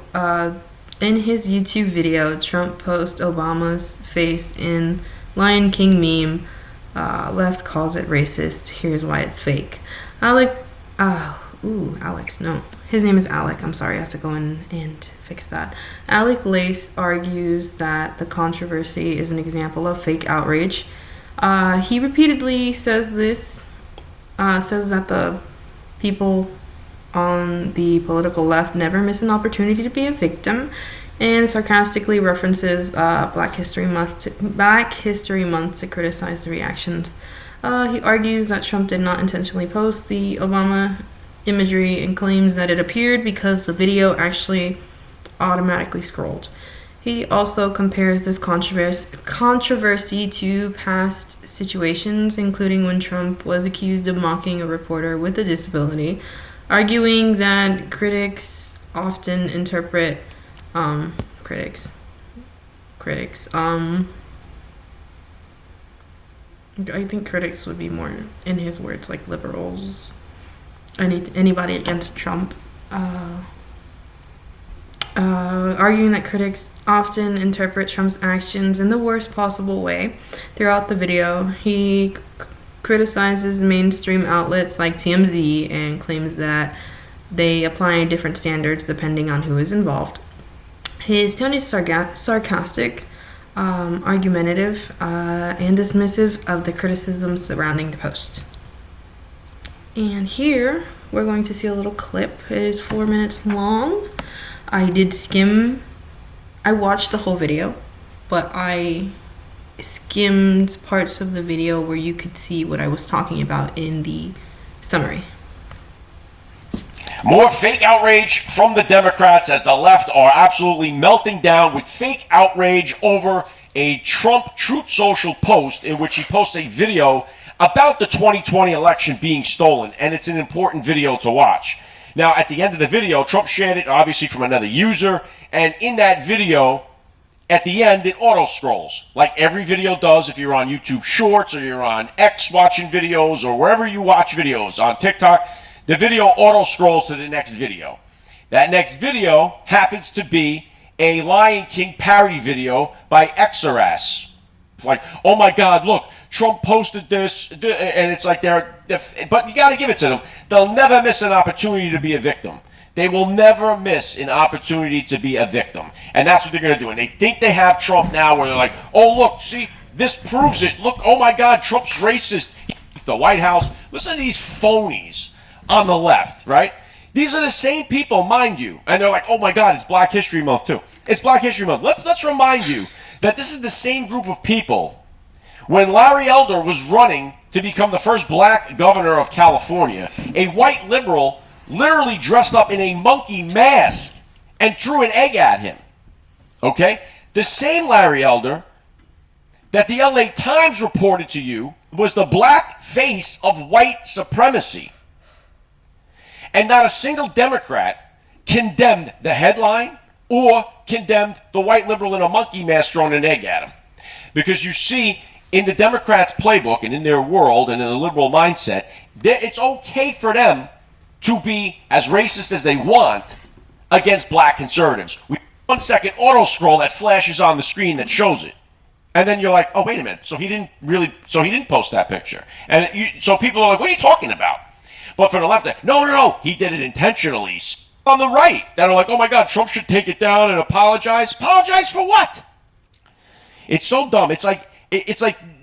Speaker 1: Trump posts Obama's face in Lion King meme. Left calls it racist. Here's why it's fake. Alex, no. His name is Alec. I'm sorry, I have to go in and fix that. Alec Lace argues that the controversy is an example of fake outrage. He repeatedly says that the people on the political left never miss an opportunity to be a victim, and sarcastically references Black History Month to criticize the reactions. He argues that Trump did not intentionally post the Obama imagery and claims that it appeared because the video actually automatically scrolled. He also compares this controversy to past situations, including when Trump was accused of mocking a reporter with a disability, arguing that critics often interpret critics. I think critics would be more, in his words, like liberals. Anybody against Trump arguing that critics often interpret Trump's actions in the worst possible way. Throughout the video, he criticizes mainstream outlets like TMZ and claims that they apply different standards depending on who is involved. His tone is sarcastic, argumentative, and dismissive of the criticism surrounding the post. And here, we're going to see a little clip. It is 4 minutes long. I watched the whole video, but I skimmed parts of the video where you could see what I was talking about in the summary.
Speaker 9: More fake outrage from the Democrats as the left are absolutely melting down with fake outrage over a Trump Truth Social post in which he posts a video about the 2020 election being stolen, and it's an important video to watch. Now, at the end of the video, Trump shared it, obviously, from another user, and in that video, at the end, it auto-scrolls, like every video does if you're on YouTube Shorts or you're on X watching videos or wherever you watch videos, on TikTok, the video auto-scrolls to the next video. That next video happens to be a Lion King parody video by XRS. It's like, oh my God, look, Trump posted this, and it's like but you got to give it to them. They'll never miss an opportunity to be a victim. They will never miss an opportunity to be a victim. And that's what they're going to do. And they think they have Trump now where they're like, oh, look, see, this proves it. Look, oh my God, Trump's racist. The White House. Listen to these phonies on the left, right? These are the same people, mind you. And they're like, oh my God, it's Black History Month too. It's Black History Month. Let's remind you that this is the same group of people. When Larry Elder was running to become the first black governor of California, a white liberal literally dressed up in a monkey mask and threw an egg at him. Okay? The same Larry Elder that the LA Times reported to you was the black face of white supremacy. And not a single Democrat condemned the headline or condemned the white liberal in a monkey mask throwing an egg at him. Because you see, in the Democrats' playbook and in their world and in the liberal mindset, it's okay for them to be as racist as they want against black conservatives. We 1 second auto scroll that flashes on the screen that shows it. And then you're like, oh, wait a minute. So he didn't post that picture. And so people are like, what are you talking about? But for the left, no, he did it intentionally. On the right, that are like, oh my God, Trump should take it down and apologize. Apologize for what? It's so dumb. It's like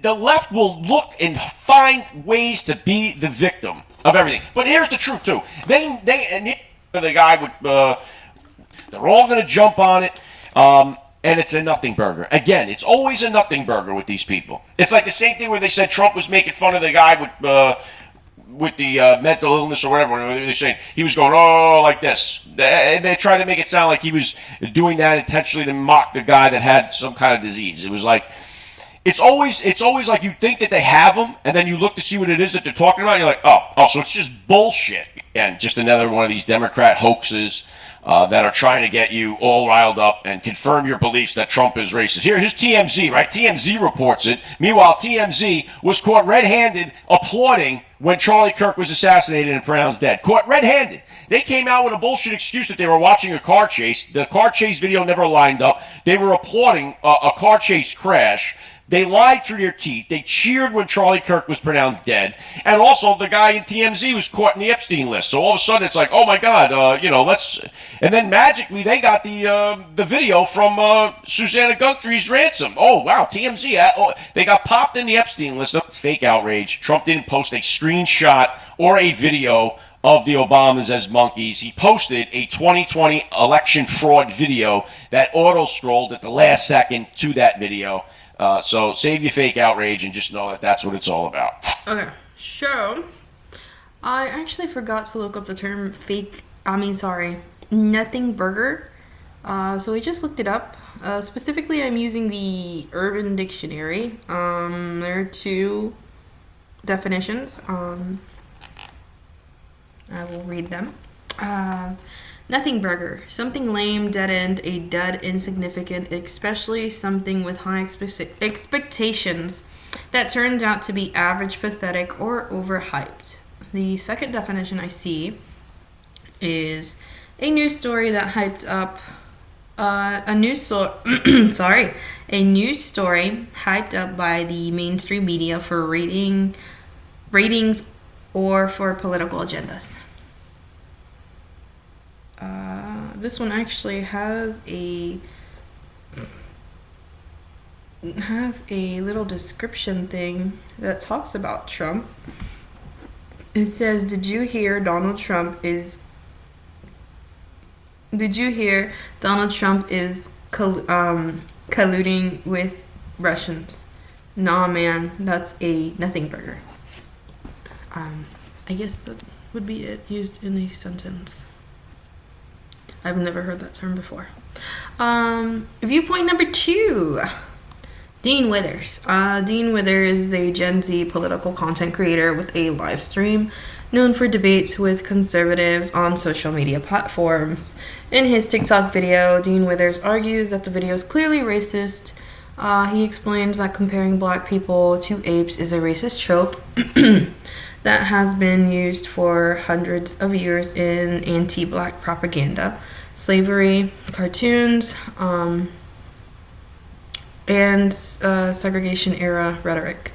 Speaker 9: the left will look and find ways to be the victim of everything. But here's the truth too. The guy would, they're all going to jump on it, and it's a nothing burger. Again, it's always a nothing burger with these people. It's like the same thing where they said Trump was making fun of the guy with the mental illness or whatever. They're saying he was going, oh, like this. They tried to make it sound like he was doing that intentionally to mock the guy that had some kind of disease. It was like, it's always like you think that they have them, and then you look to see what it is that they're talking about, and you're like, oh, so it's just bullshit. And just another one of these Democrat hoaxes that are trying to get you all riled up and confirm your beliefs that Trump is racist. Here's TMZ, right? TMZ reports it. Meanwhile, TMZ was caught red-handed applauding when Charlie Kirk was assassinated and pronounced dead. Caught red-handed. They came out with a bullshit excuse that they were watching a car chase. The car chase video never lined up. They were applauding a car chase crash. They lied through their teeth. They cheered when Charlie Kirk was pronounced dead. And also, the guy in TMZ was caught in the Epstein list. So all of a sudden, it's like, oh my God, let's... And then magically, they got the video from Susanna Guthrie's ransom. Oh, wow, TMZ. They got popped in the Epstein list. It's fake outrage. Trump didn't post a screenshot or a video of the Obamas as monkeys. He posted a 2020 election fraud video that auto-scrolled at the last second to that video. So save your fake outrage and just know that that's what it's all about.
Speaker 1: Okay, so I actually forgot to look up the term nothing burger. So I just looked it up. Specifically, I'm using the Urban Dictionary. There are two definitions. I will read them. Nothing burger. Something lame, dead end, a dead, insignificant, especially something with high expectations that turns out to be average, pathetic, or overhyped. The second definition I see is a news story that hyped up A news sorry, a news story hyped up by the mainstream media for ratings or for political agendas. This one actually has a little description thing that talks about Trump. It says, Did you hear Donald Trump is colluding with Russians? Nah, man, that's a nothing burger. I guess that would be it used in a sentence. I've never heard that term before. Viewpoint number 2. Dean Withers. Dean Withers is a Gen Z political content creator with a live stream known for debates with conservatives on social media platforms. In his TikTok video, Dean Withers argues that the video is clearly racist. He explains that comparing black people to apes is a racist trope that has been used for hundreds of years in anti-black propaganda, slavery, cartoons, and segregation era rhetoric.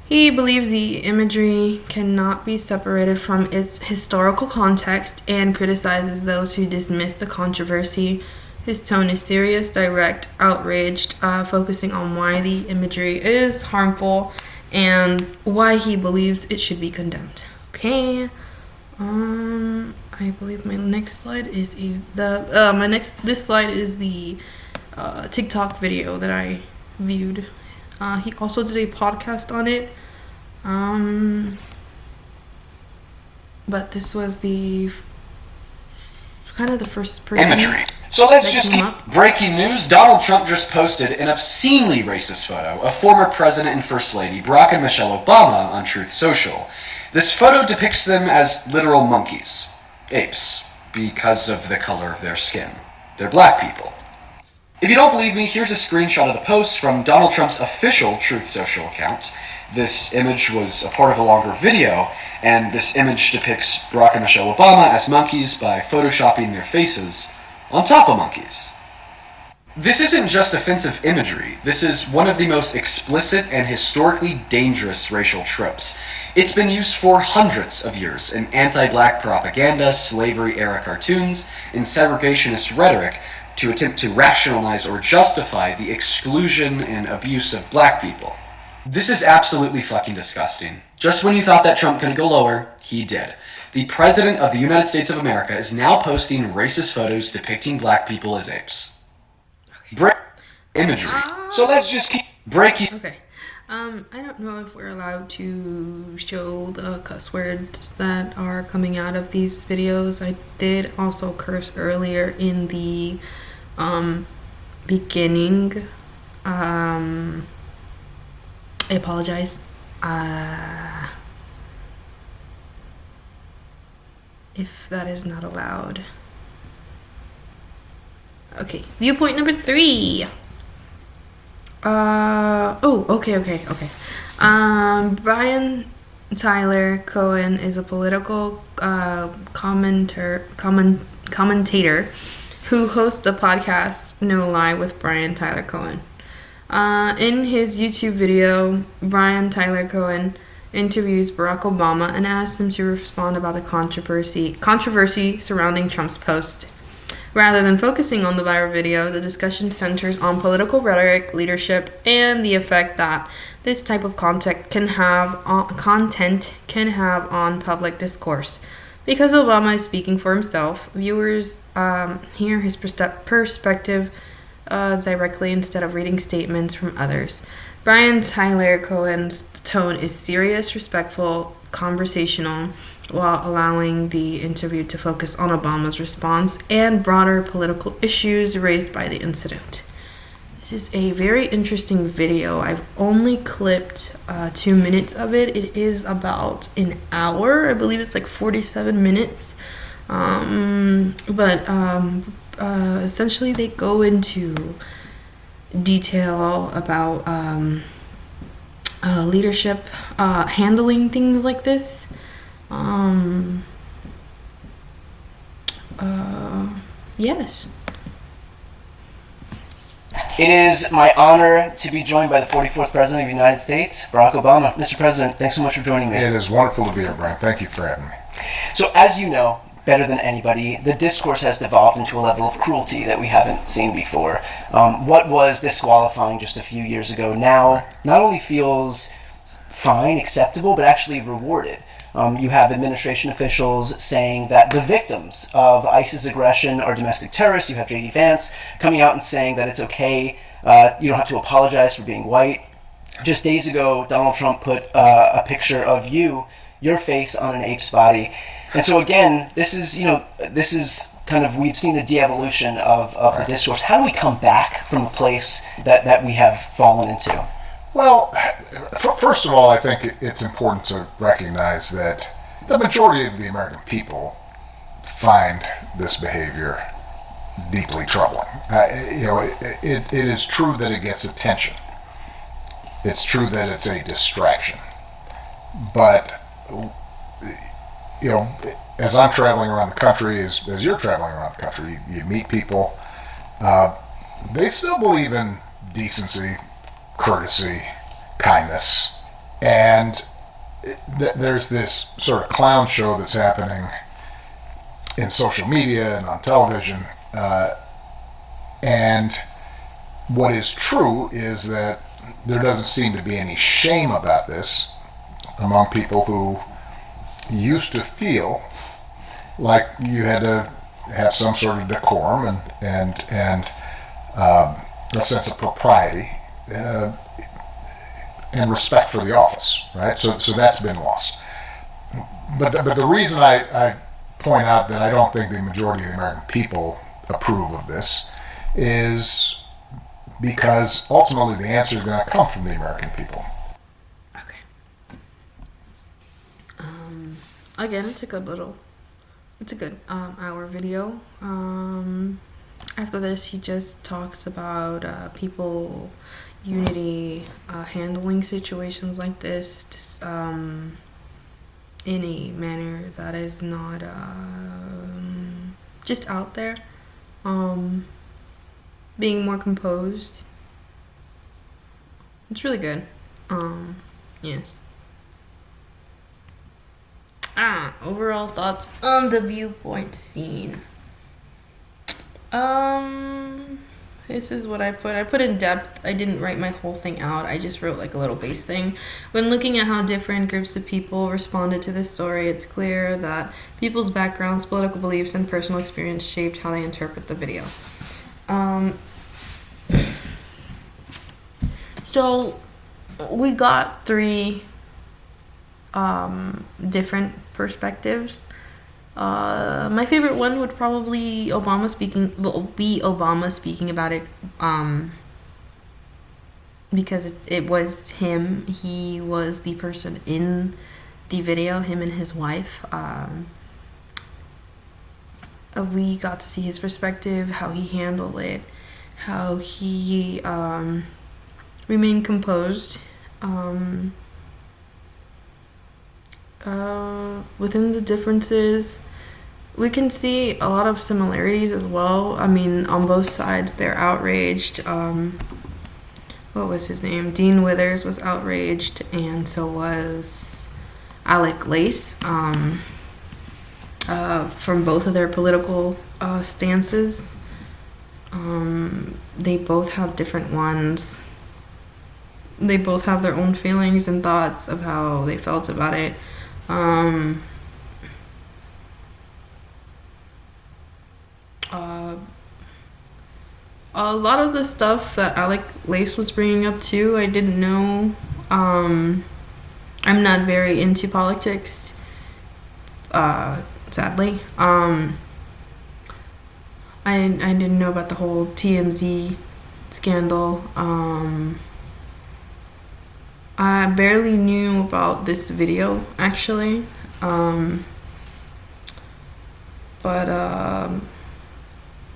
Speaker 1: He believes the imagery cannot be separated from its historical context and criticizes those who dismiss the controversy. His tone is serious, direct, outraged, focusing on why the imagery is harmful and why he believes it should be condemned. Okay. I believe my next slide is this slide is the TikTok video that I viewed. He also did a podcast on it. But this was the kind of the first person.
Speaker 10: Imagery. So let's just keep breaking news. Donald Trump just posted an obscenely racist photo of former President and First Lady Barack and Michelle Obama on Truth Social. This photo depicts them as literal monkeys, apes, because of the color of their skin. They're black people. If you don't believe me, here's a screenshot of the post from Donald Trump's official Truth Social account. This image was a part of a longer video, and this image depicts Barack and Michelle Obama as monkeys by photoshopping their faces on top of monkeys. This isn't just offensive imagery. This is one of the most explicit and historically dangerous racial tropes. It's been used for hundreds of years in anti-black propaganda, slavery-era cartoons, and segregationist rhetoric to attempt to rationalize or justify the exclusion and abuse of black people. This is absolutely fucking disgusting. Just when you thought that Trump couldn't go lower, he did. The President of the United States of America is now posting racist photos depicting black people as apes. Imagery. So let's just keep breaking.
Speaker 1: Okay. I don't know if we're allowed to show the cuss words that are coming out of these videos. I did also curse earlier in the beginning. I apologize. If that is not allowed. Okay, viewpoint number 3. Okay. Brian Tyler Cohen is a political commentator who hosts the podcast No Lie with Brian Tyler Cohen. In his YouTube video, Brian Tyler Cohen interviews Barack Obama and asks him to respond about the controversy surrounding Trump's post. Rather than focusing on the viral video, the discussion centers on political rhetoric, leadership, and the effect that this type of content can have on public discourse. Because Obama is speaking for himself, viewers hear his perspective directly instead of reading statements from others. Brian Tyler Cohen's tone is serious, respectful, conversational, while allowing the interview to focus on Obama's response and broader political issues raised by the incident. This is a very interesting video. I've only clipped 2 minutes of it. It is about an hour. I believe it's like 47 minutes. Essentially they go into detail about leadership, handling things like this. Yes.
Speaker 11: It is my honor to be joined by the 44th President of the United States, Barack Obama. Mr. President, thanks so much for joining me.
Speaker 12: It is wonderful to be here, Brian. Thank you for having me.
Speaker 11: So, as you know better than anybody, the discourse has devolved into a level of cruelty that we haven't seen before. What was disqualifying just a few years ago now not only feels fine, acceptable, but actually rewarded. You have administration officials saying that the victims of ISIS aggression are domestic terrorists. You have J.D. Vance coming out and saying that it's okay, you don't have to apologize for being white. Just days ago, Donald Trump put a picture of your face on an ape's body. And so again, this is kind of, we've seen the de-evolution of the discourse. How do we come back from a place that we have fallen into?
Speaker 12: Well, first of all, I think it's important to recognize that the majority of the American people find this behavior deeply troubling. It is true that it gets attention. It's true that it's a distraction. But, as I'm traveling around the country, as you're traveling around the country, you meet people, they still believe in decency, courtesy, kindness, and there's this sort of clown show that's happening in social media and on television, and what is true is that there doesn't seem to be any shame about this among people who used to feel like you had to have some sort of decorum and a sense of propriety and respect for the office, right? So that's been lost. But the reason I point out that I don't think the majority of the American people approve of this is because ultimately the answer is going to come from the American people.
Speaker 1: Okay. Again, it's a good hour video. After this, he just talks about people unity, handling situations like this just, in a manner that is not just out there, being more composed. It's really good. Yes. Overall thoughts on the viewpoint scene. This is what I put in depth. I didn't write my whole thing out. I just wrote like a little base thing. When looking at how different groups of people responded to this story, it's clear that people's backgrounds, political beliefs, and personal experience shaped how they interpret the video. So we got three different perspectives. My favorite one would probably be Obama speaking about it, because it was him. He was the person in the video, him and his wife. We got to see his perspective, how he handled it, how he remained composed. Within the differences, we can see a lot of similarities as well. I mean, on both sides, they're outraged. What was his name? Dean Withers was outraged, and so was Alec Lace, from both of their political stances. They both have different ones. They both have their own feelings and thoughts of how they felt about it. A lot of the stuff that Alec Lace was bringing up too, I didn't know. I'm not very into politics, sadly. I didn't know about the whole TMZ scandal. I barely knew about this video, actually. But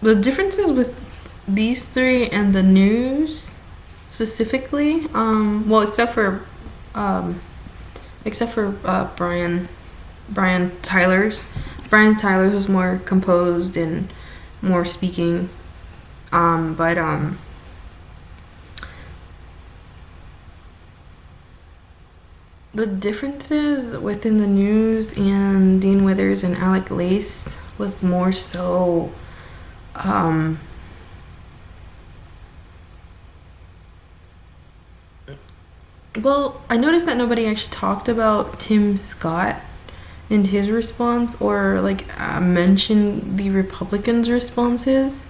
Speaker 1: the differences with these three and the news specifically, well, except for Brian Tyler's. Brian Tyler's was more composed and more speaking. But the differences within the news and Dean Withers and Alec Lace was more so well, I noticed that nobody actually talked about Tim Scott and his response, or like mentioned the Republicans' responses.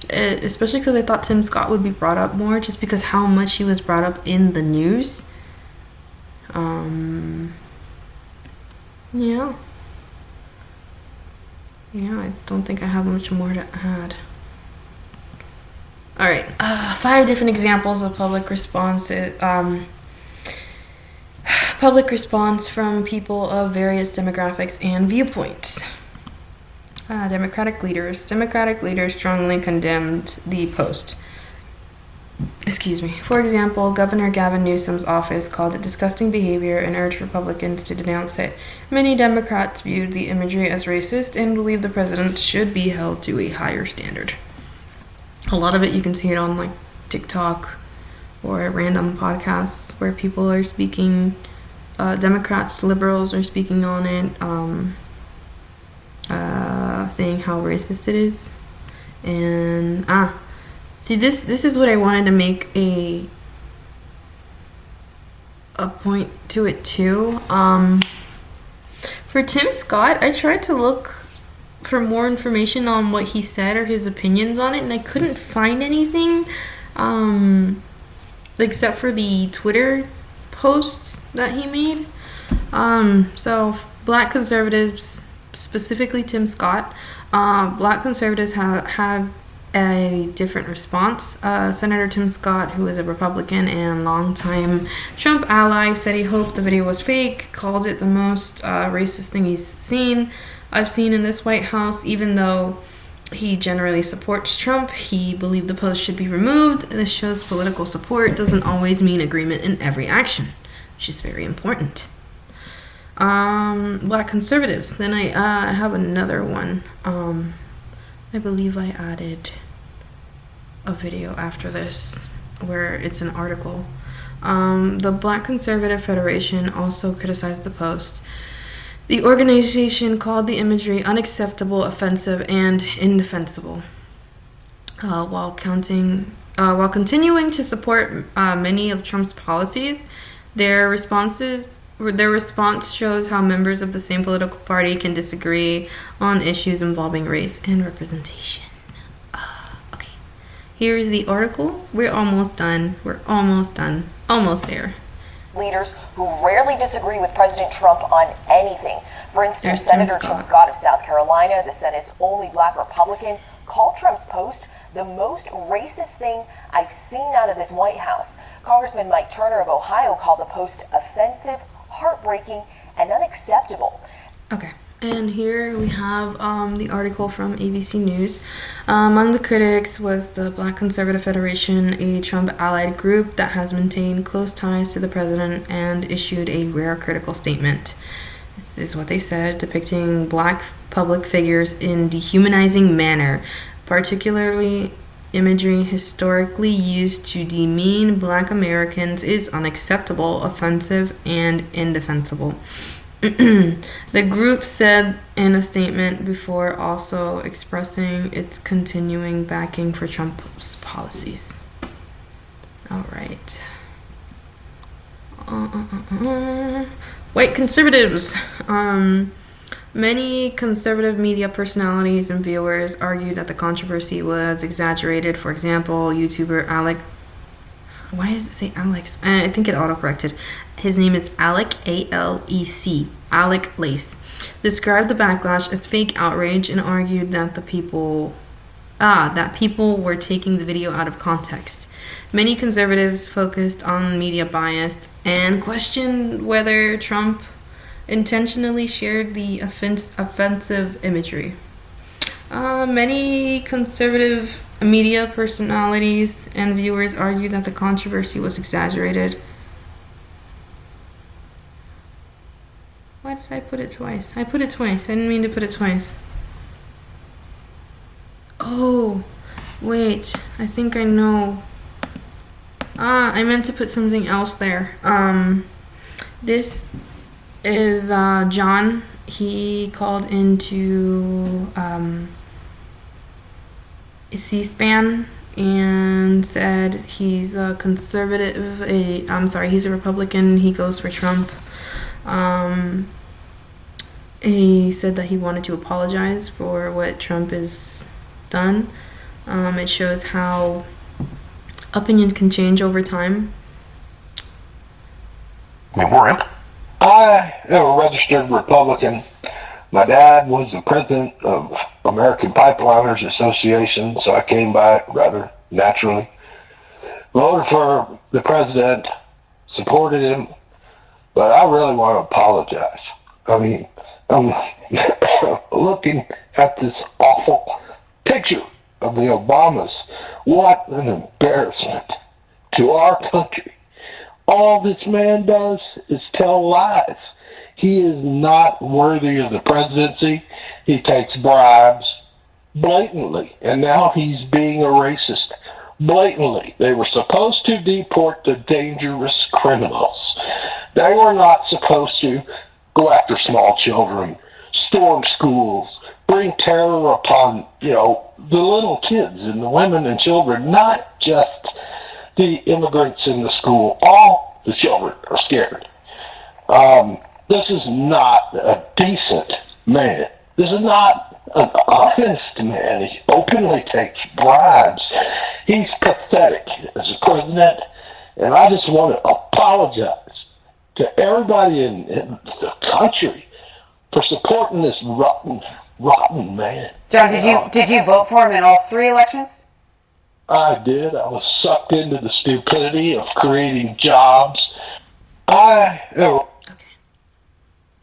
Speaker 1: Especially because I thought Tim Scott would be brought up more, just because how much he was brought up in the news. Yeah. Yeah, I don't think I have much more to add. All right, 5 different examples of public response from people of various demographics and viewpoints. Democratic leaders strongly condemned the post. Excuse me. For example, Governor Gavin Newsom's office called it disgusting behavior and urged Republicans to denounce it. Many Democrats viewed the imagery as racist and believe the president should be held to a higher standard. A lot of it, you can see it on like TikTok or random podcasts where people are speaking, Democrats, liberals are speaking on it, saying how racist it is. And see, this is what I wanted to make a point to it too. For Tim Scott, I tried to look for more information on what he said or his opinions on it, and I couldn't find anything except for the Twitter posts that he made. So black conservatives, specifically Tim Scott, black conservatives had a different response. Senator Tim Scott, who is a Republican and longtime Trump ally, said he hoped the video was fake, called it the most racist thing I've seen in this White House. Even though he generally supports Trump, he believed the post should be removed. This shows political support doesn't always mean agreement in every action, which is very important. Black conservatives. Then I have another one. I believe I added a video after this where it's an article. The Black Conservative Federation also criticized the post. The organization called the imagery unacceptable, offensive, and indefensible, while continuing to support many of Trump's policies. Their response shows how members of the same political party can disagree on issues involving race and representation. Okay, here's the article. We're almost done. Almost there.
Speaker 2: Leaders who rarely disagree with President Trump on anything. For instance,
Speaker 1: There's
Speaker 2: Senator Tim Scott of South Carolina, the Senate's only black Republican, called Trump's post the most racist thing I've seen out of this White House. Congressman Mike Turner of Ohio called the post offensive, heartbreaking, and unacceptable.
Speaker 1: Okay, and here we have the article from ABC News. Among the critics was the Black Conservative Federation, a Trump-allied group that has maintained close ties to the president and issued a rare critical statement. This is what they said: depicting black public figures in dehumanizing manner, particularly imagery historically used to demean black Americans, is unacceptable, offensive, and indefensible. The group said in a statement before also expressing its continuing backing for Trump's policies. All right. White conservatives. Many conservative media personalities and viewers argued that the controversy was exaggerated. For example, YouTuber Alec. Why does it say Alex? I think it autocorrected. His name is Alec, A-L-E-C. Alec Lace. Described the backlash as fake outrage and argued that people were taking the video out of context. Many conservatives focused on media bias and questioned whether Trump intentionally shared the offensive imagery. Many conservative media personalities and viewers argued that the controversy was exaggerated. Why did I put it twice? I put it twice. I didn't mean to put it twice. Oh, wait. I think I know I meant to put something else there. This is John. He called into C-SPAN and said he's a conservative. He's a Republican. He goes for Trump. He said that he wanted to apologize for what Trump has done. It shows how opinions can change over time.
Speaker 13: I am a registered Republican. My dad was the president of American Pipeliners Association, so I came by rather naturally. Voted for the president, supported him, but I really want to apologize. I mean, I'm looking at this awful picture of the Obamas. What an embarrassment to our country. All this man does is tell lies. He is not worthy of the presidency. He takes bribes blatantly, and now he's being a racist blatantly. They were supposed to deport the dangerous criminals. They were not supposed to go after small children, storm schools, bring terror upon, the little kids and the women and children, not just the immigrants in the school. All the children are scared. This is not a decent man. This is not an honest man. He openly takes bribes. He's pathetic as a president, and I just want to apologize to everybody in the country for supporting this rotten man.
Speaker 2: John, did you vote for him in all 3 elections?
Speaker 13: I did. I was sucked into the stupidity of creating jobs. Okay.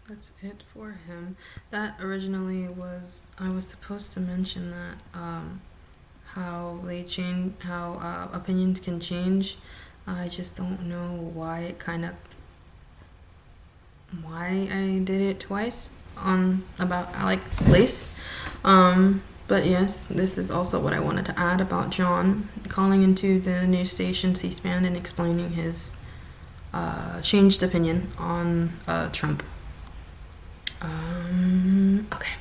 Speaker 1: That's it for him. That originally was, I was supposed to mention that, how opinions can change. I just don't know why I did it twice about Alec Lace. But yes, this is also what I wanted to add about John calling into the news station C-SPAN and explaining his changed opinion on Trump. Okay.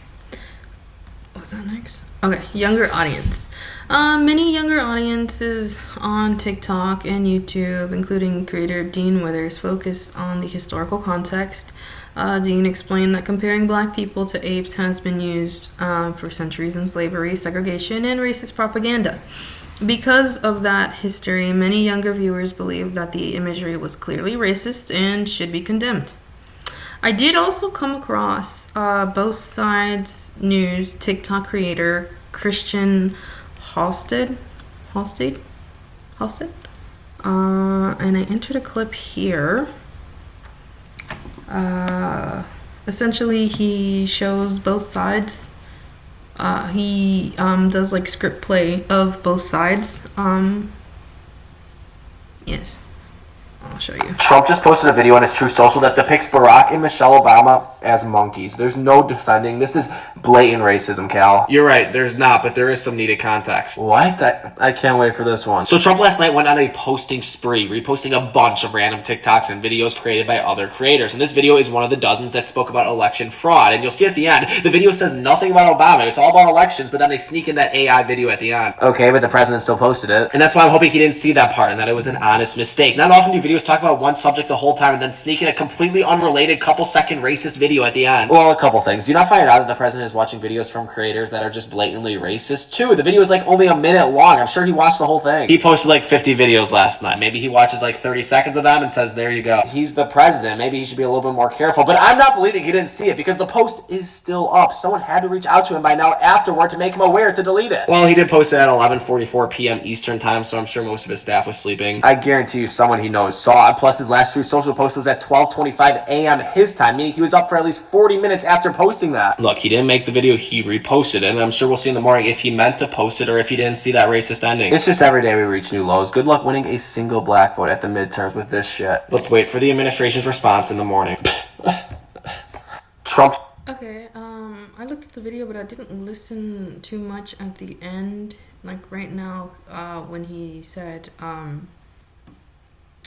Speaker 1: What was that next? Okay, younger audience. Many younger audiences on TikTok and YouTube, including creator Dean Withers, focus on the historical context. Dean explained that comparing black people to apes has been used for centuries in slavery, segregation, and racist propaganda. Because of that history, many younger viewers believe that the imagery was clearly racist and should be condemned. I did also come across Both Sides News TikTok creator Christian Halstead, and I entered a clip here. Essentially, he shows both sides. He does like script play of both sides. Yes. I'll show you.
Speaker 14: Trump just posted a video on his Truth Social that depicts Barack and Michelle Obama as monkeys. There's no defending. This is blatant racism, Cal.
Speaker 9: You're right, there's not, but there is some needed context.
Speaker 14: What? I can't wait for this one.
Speaker 9: So Trump last night went on a posting spree, reposting a bunch of random TikToks and videos created by other creators. And this video is one of the dozens that spoke about election fraud. And you'll see at the end, the video says nothing about Obama. It's all about elections, but then they sneak in that AI video at the end.
Speaker 14: Okay, but the president still posted it.
Speaker 9: And that's why I'm hoping he didn't see that part and that it was an honest mistake. Not often do videos talk about one subject the whole time and then sneak in a completely unrelated couple-second racist video at the end.
Speaker 14: Well, a couple things. Do you not find it odd that the president is watching videos from creators that are just blatantly racist? 2, the video is like only a minute long. I'm sure he watched the whole thing.
Speaker 9: He posted like 50 videos last night. Maybe he watches like 30 seconds of them and says, there you go.
Speaker 14: He's the president. Maybe he should be a little bit more careful. But I'm not believing he didn't see it because the post is still up. Someone had to reach out to him by now afterward to make him aware to delete it.
Speaker 9: Well, he did post it at 11:44 p.m. Eastern time, so I'm sure most of his staff was sleeping.
Speaker 14: I guarantee you someone he knows saw it. Plus, his last Truth Social post was at 12:25 a.m. his time, meaning he was up for at least 40 minutes after posting that.
Speaker 9: Look, he didn't make the video, he reposted it, and I'm sure we'll see in the morning if he meant to post it or if he didn't see that racist ending.
Speaker 14: It's just every day we reach new lows. Good luck winning a single black vote at the midterms with this shit.
Speaker 9: Let's wait for the administration's response in the morning.
Speaker 14: Trump.
Speaker 1: Okay, I looked at the video, but I didn't listen too much at the end. Like right now, when he said,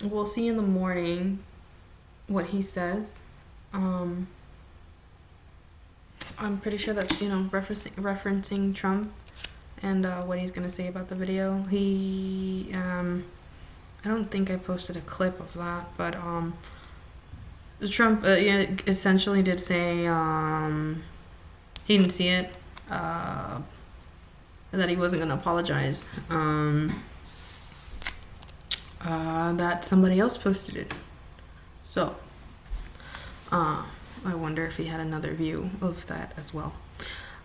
Speaker 1: we'll see in the morning what he says. I'm pretty sure that's, referencing Trump and what he's gonna say about the video. I don't think I posted a clip of that, but Trump essentially did say he didn't see it, that he wasn't gonna apologize, that somebody else posted it. So I wonder if he had another view of that as well.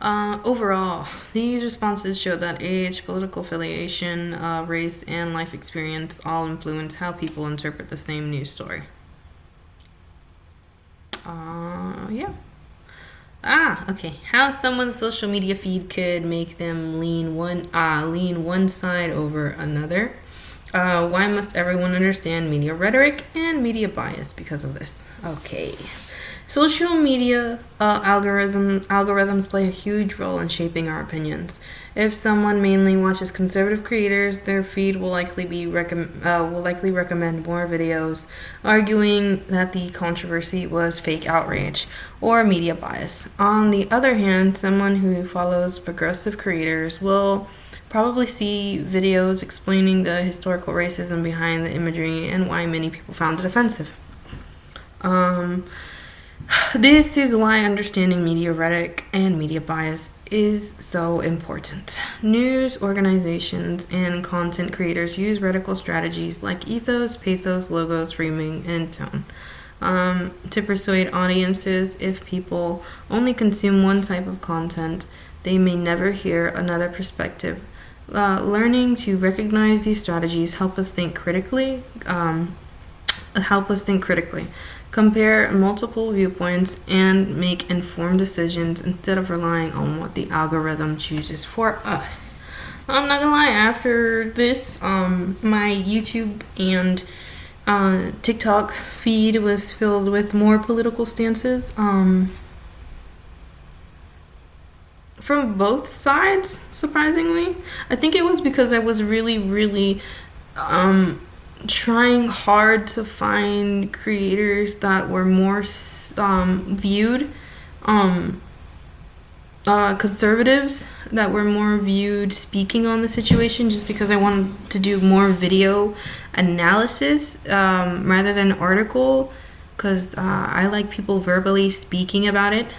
Speaker 1: Overall, these responses show that age, political affiliation, race, and life experience all influence how people interpret the same news story. Yeah. Okay. How someone's social media feed could make them lean one side over another. Why must everyone understand media rhetoric and media bias because of this? Okay. Social media algorithms play a huge role in shaping our opinions. If someone mainly watches conservative creators, their feed will likely recommend more videos arguing that the controversy was fake outrage or media bias. On the other hand, someone who follows progressive creators will probably see videos explaining the historical racism behind the imagery and why many people found it offensive. This is why understanding media rhetoric and media bias is so important. News organizations and content creators use rhetorical strategies like ethos, pathos, logos, framing, and tone to persuade audiences. If people only consume one type of content, they may never hear another perspective. Learning to recognize these strategies help us think critically. Compare multiple viewpoints and make informed decisions instead of relying on what the algorithm chooses for us. I'm not gonna lie, after this, my YouTube and TikTok feed was filled with more political stances from both sides, surprisingly. I think it was because I was really trying hard to find creators that were more viewed, conservatives that were more viewed speaking on the situation, just because I wanted to do more video analysis rather than article, because I like people verbally speaking about it.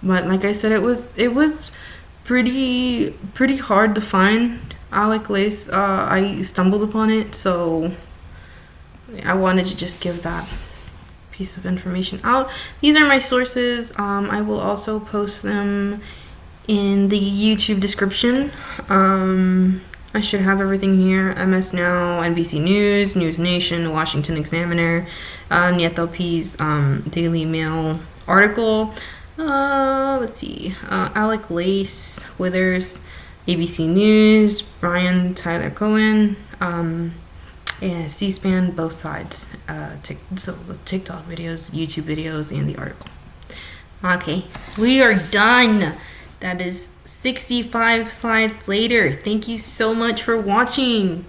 Speaker 1: But like I said, it was pretty hard to find Alec Lace. I stumbled upon it, so I wanted to just give that piece of information out. These are my sources. I will also post them in the YouTube description. I should have everything here. MS Now, NBC News, News Nation, Washington Examiner, Nieto P's Daily Mail article. Let's see. Alec Lace, Withers, ABC News, Brian Tyler Cohen, and C-SPAN, both sides. So the TikTok videos, YouTube videos, and the article. Okay, we are done. That is 65 slides later. Thank you so much for watching.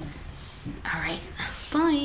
Speaker 1: All right, bye.